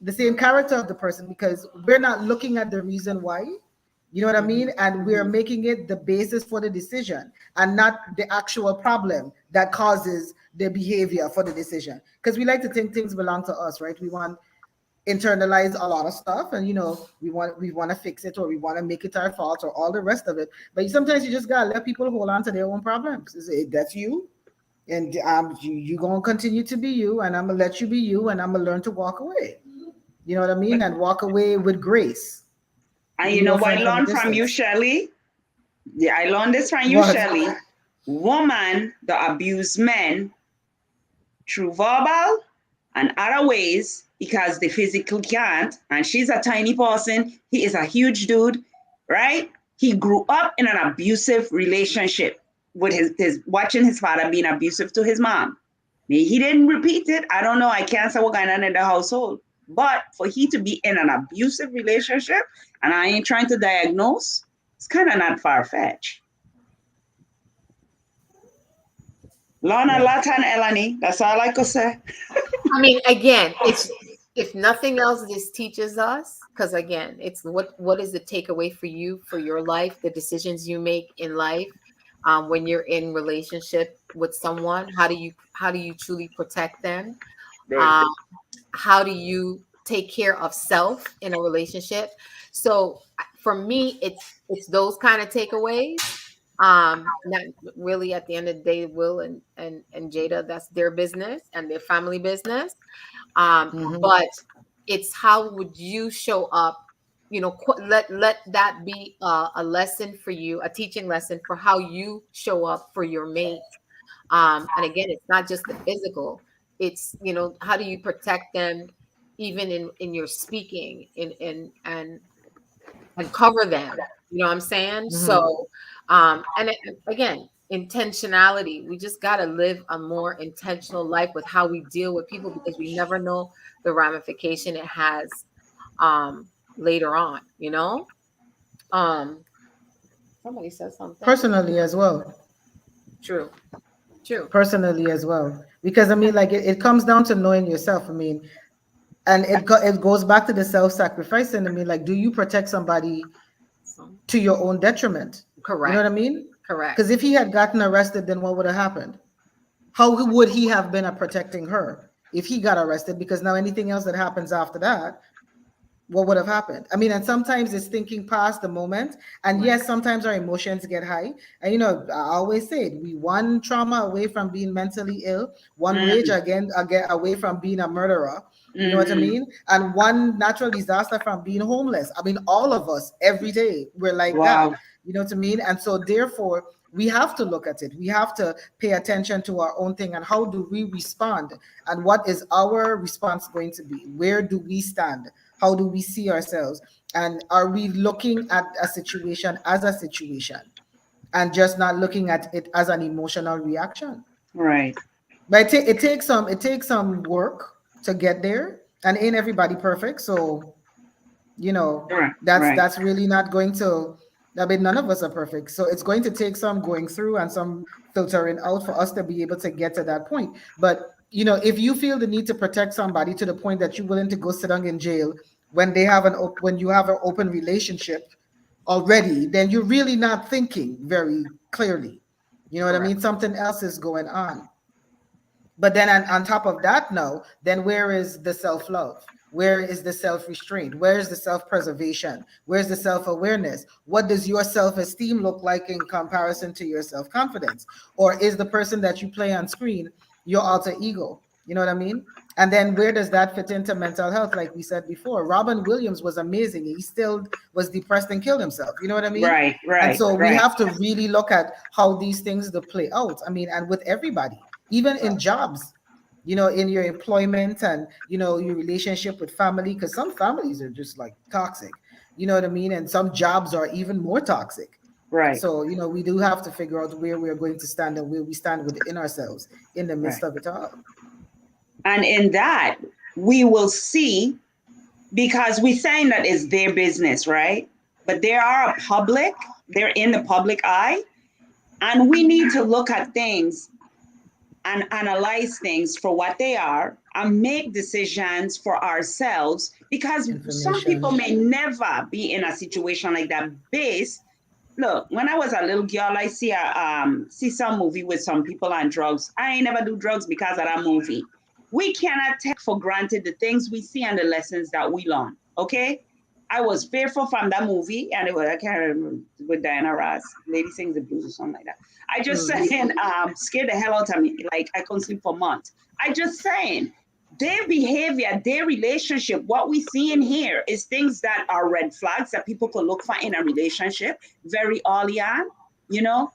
the same character of the person because we're not looking at the reason why. You know what I mean? And we're making it the basis for the decision and not the actual problem that causes the behavior for the decision. Because we like to think things belong to us, right? We want internalize a lot of stuff and we want to fix it or we want to make it our fault or all the rest of it. But sometimes you just gotta let people hold on to their own problems. That's you. And you gonna continue to be you, and I'm gonna let you be you, and I'm gonna learn to walk away. You know what I mean? And walk away with grace. And you know what I From a learned from you, distance. Shelley? Yeah, I learned this from you, What? Shelley. Woman that abuse men through verbal and other ways because they physically can't. And she's a tiny person. He is a huge dude, right? He grew up in an abusive relationship with his watching his father being abusive to his mom. Maybe he didn't repeat it. I don't know. I can't say what going on in the household. But for he to be in an abusive relationship, and I ain't trying to diagnose, it's kind of not far-fetched. Lorna, Latan, Elani, that's all I could say. I mean, again, it's if nothing else, this teaches us because again, it's what is the takeaway for you for your life, the decisions you make in life when you're in relationship with someone. How do you truly protect them? How do you take care of self in a relationship? So for me, it's those kind of takeaways. Not really at the end of the day, Will and Jada, that's their business and their family business. But it's how would you show up? Let that be a lesson for you, a teaching lesson for how you show up for your mate. And again, it's not just the physical. It's how do you protect them, even in your speaking, and cover them. You know what I'm saying? So, again, intentionality. We just got to live a more intentional life with how we deal with people because we never know the ramification it has later on. Somebody said something. Personally as well. True. Personally as well, because I mean, like it comes down to knowing yourself. I mean, and it goes back to the self-sacrifice. And I mean, like, do you protect somebody to your own detriment? Correct. You know what I mean? Correct. Because if he had gotten arrested, then what would have happened? How would he have been protecting her if he got arrested? Because now anything else that happens after that, what would have happened? I mean, and sometimes it's thinking past the moment. And yes, sometimes our emotions get high. And I always say it, we one trauma away from being mentally ill, one rage again away from being a murderer. You know what I mean? And one natural disaster from being homeless. I mean, all of us every day we're like that. You know what I mean? And so therefore we have to look at it. We have to pay attention to our own thing and how do we respond? And what is our response going to be? Where do we stand? How do we see ourselves? And are we looking at a situation as a situation and just not looking at it as an emotional reaction? Right. But it takes some work to get there, and ain't everybody perfect. So, that's really not going to. I mean, none of us are perfect. So it's going to take some going through and some filtering out for us to be able to get to that point. But if you feel the need to protect somebody to the point that you're willing to go sit down in jail when you have an open relationship already, then you're really not thinking very clearly. You know what I mean? Something else is going on. But then on top of that, now, then where is the self-love? Where is the self-restraint? Where is the self-preservation? Where's the self-awareness? What does your self-esteem look like in comparison to your self-confidence? Or is the person that you play on screen your alter ego? You know what I mean? And then where does that fit into mental health? Like we said before, Robin Williams was amazing. He still was depressed and killed himself. You know what I mean? Right. And so we right. have to really look at how these things to play out. I mean, and with everybody, even in jobs, you know, in your employment and, you know, your relationship with family, because some families are just like toxic, you know what I mean? And some jobs are even more toxic. Right. So, you know, we do have to figure out where we're going to stand and where we stand within ourselves in the midst of it all. And in that, we will see, because we're saying that it's their business, right? But they are a public, they're in the public eye. And we need to look at things and analyze things for what they are and make decisions for ourselves, because some people may never be in a situation like that. Look, when I was a little girl, I see some movie with some people on drugs. I ain't never do drugs because of that movie. We cannot take for granted the things we see and the lessons that we learn, okay? I was fearful from that movie, and it was, I can't remember, with Diana Ross, Lady Sings the Blues or something like that. I just saying, scared the hell out of me. Like, I couldn't sleep for months. I just saying, their behavior, their relationship, what we see in here is things that are red flags that people could look for in a relationship very early on, you know?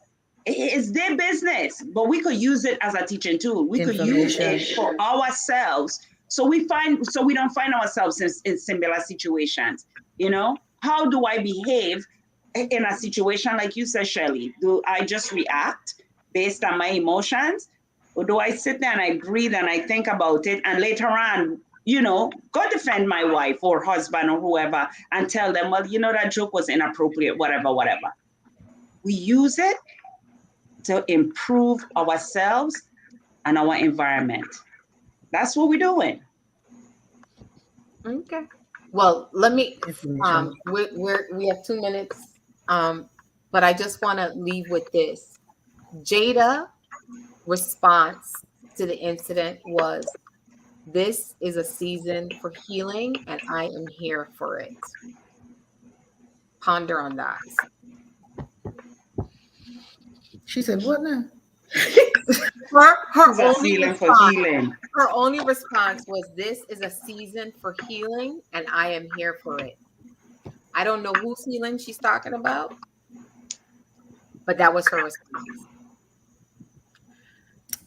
It's their business, but we could use it as a teaching tool. We could use it for ourselves, so we don't find ourselves in similar situations. You know, how do I behave in a situation like you said, Shirley? Do I just react based on my emotions, or do I sit there and I breathe and I think about it, and later on, you know, go defend my wife or husband or whoever and tell them, well, you know, that joke was inappropriate, whatever. We use it to improve ourselves and our environment. That's what we're doing. Okay. Well, let me, we have 2 minutes, but I just want to leave with this. Jada response to the incident was, "This is a season for healing and I am here for it." Ponder on that. She said, what now? Her only response was, "This is a season for healing and I am here for it." I don't know whose healing she's talking about, but that was her response.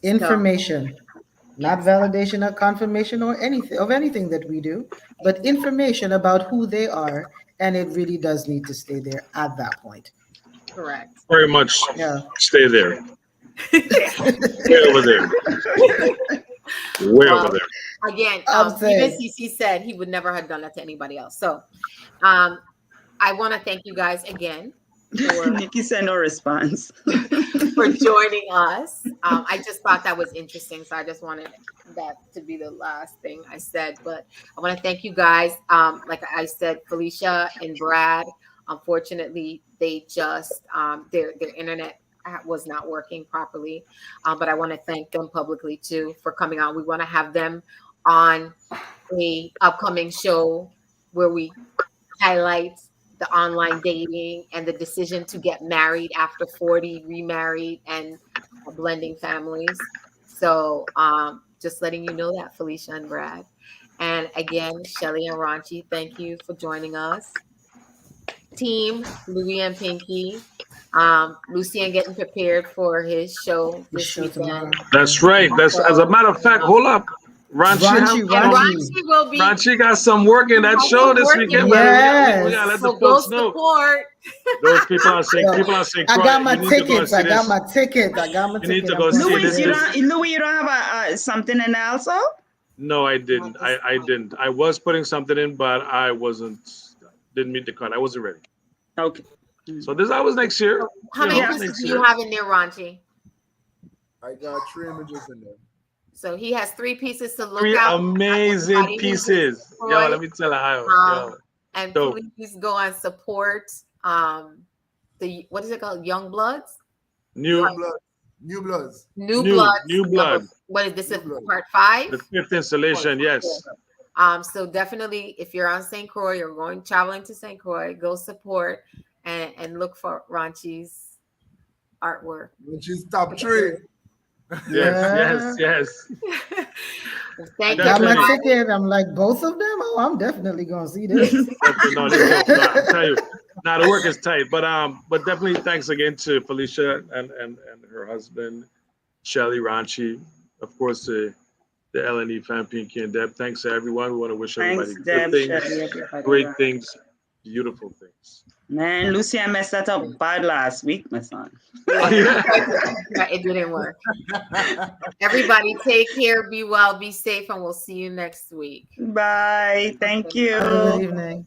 Information, not validation or confirmation or anything that we do, but information about who they are, and it really does need to stay there at that point. Correct. Very much. Yeah. Stay there. Way over there. Way over there. Again, even CC said he would never have done that to anybody else. So I want to thank you guys again for Nikki said no response. for joining us. I just thought that was interesting, so I just wanted that to be the last thing I said. But I want to thank you guys. Like I said, Felicia and Brad, unfortunately, they just their internet was not working properly. But I want to thank them publicly too for coming on. We want to have them on a upcoming show where we highlight the online dating and the decision to get married after 40, remarried, and blending families. So just letting you know that, Felicia and Brad. And again, Shelly and Ranchi, thank you for joining us. Team, Louie and Pinky, Lucien getting prepared for his show this weekend. That's right. That's, as a matter of fact, hold up. Ranchi will be. Ranchi got some work in that show this weekend. Yes. We gotta let the folks know. Those people are saying. I got my tickets. I got my ticket. You need to go see this. Louis, you don't have something in also? No, I didn't. I didn't. I was putting something in, but I didn't meet the cut. I wasn't ready. Okay. So this was next year. How many pieces do you have in there, Ranchi? I got 3 images in there. So he has 3 pieces to look 3 out. amazing pieces. Yo, let me tell you how. And please go and support the, what is it called? Young Bloods? New Bloods. New Blood. What is this? Part 5? The 5th installation, yes. So definitely, if you're on St. Croix or traveling to St. Croix, go support and look for Ranchi's artwork. Which is top 3. Yes. Thank you. I'm Definitely. not thinking, I'm like, both of them? Oh, I'm definitely going to see this. No, I tell you, now the work is tight, but definitely thanks again to Felicia and her husband, Shelly Ranchi, of course the LNE fan, Pinky and Deb. Thanks to everyone. We want to wish everybody Thanks, good Deb, things, Shelly, everybody. great things, beautiful things. Man, Lucia messed that up bad last week, my son. It didn't work. Everybody, take care, be well, be safe, and we'll see you next week. Bye. Thank you. Good evening.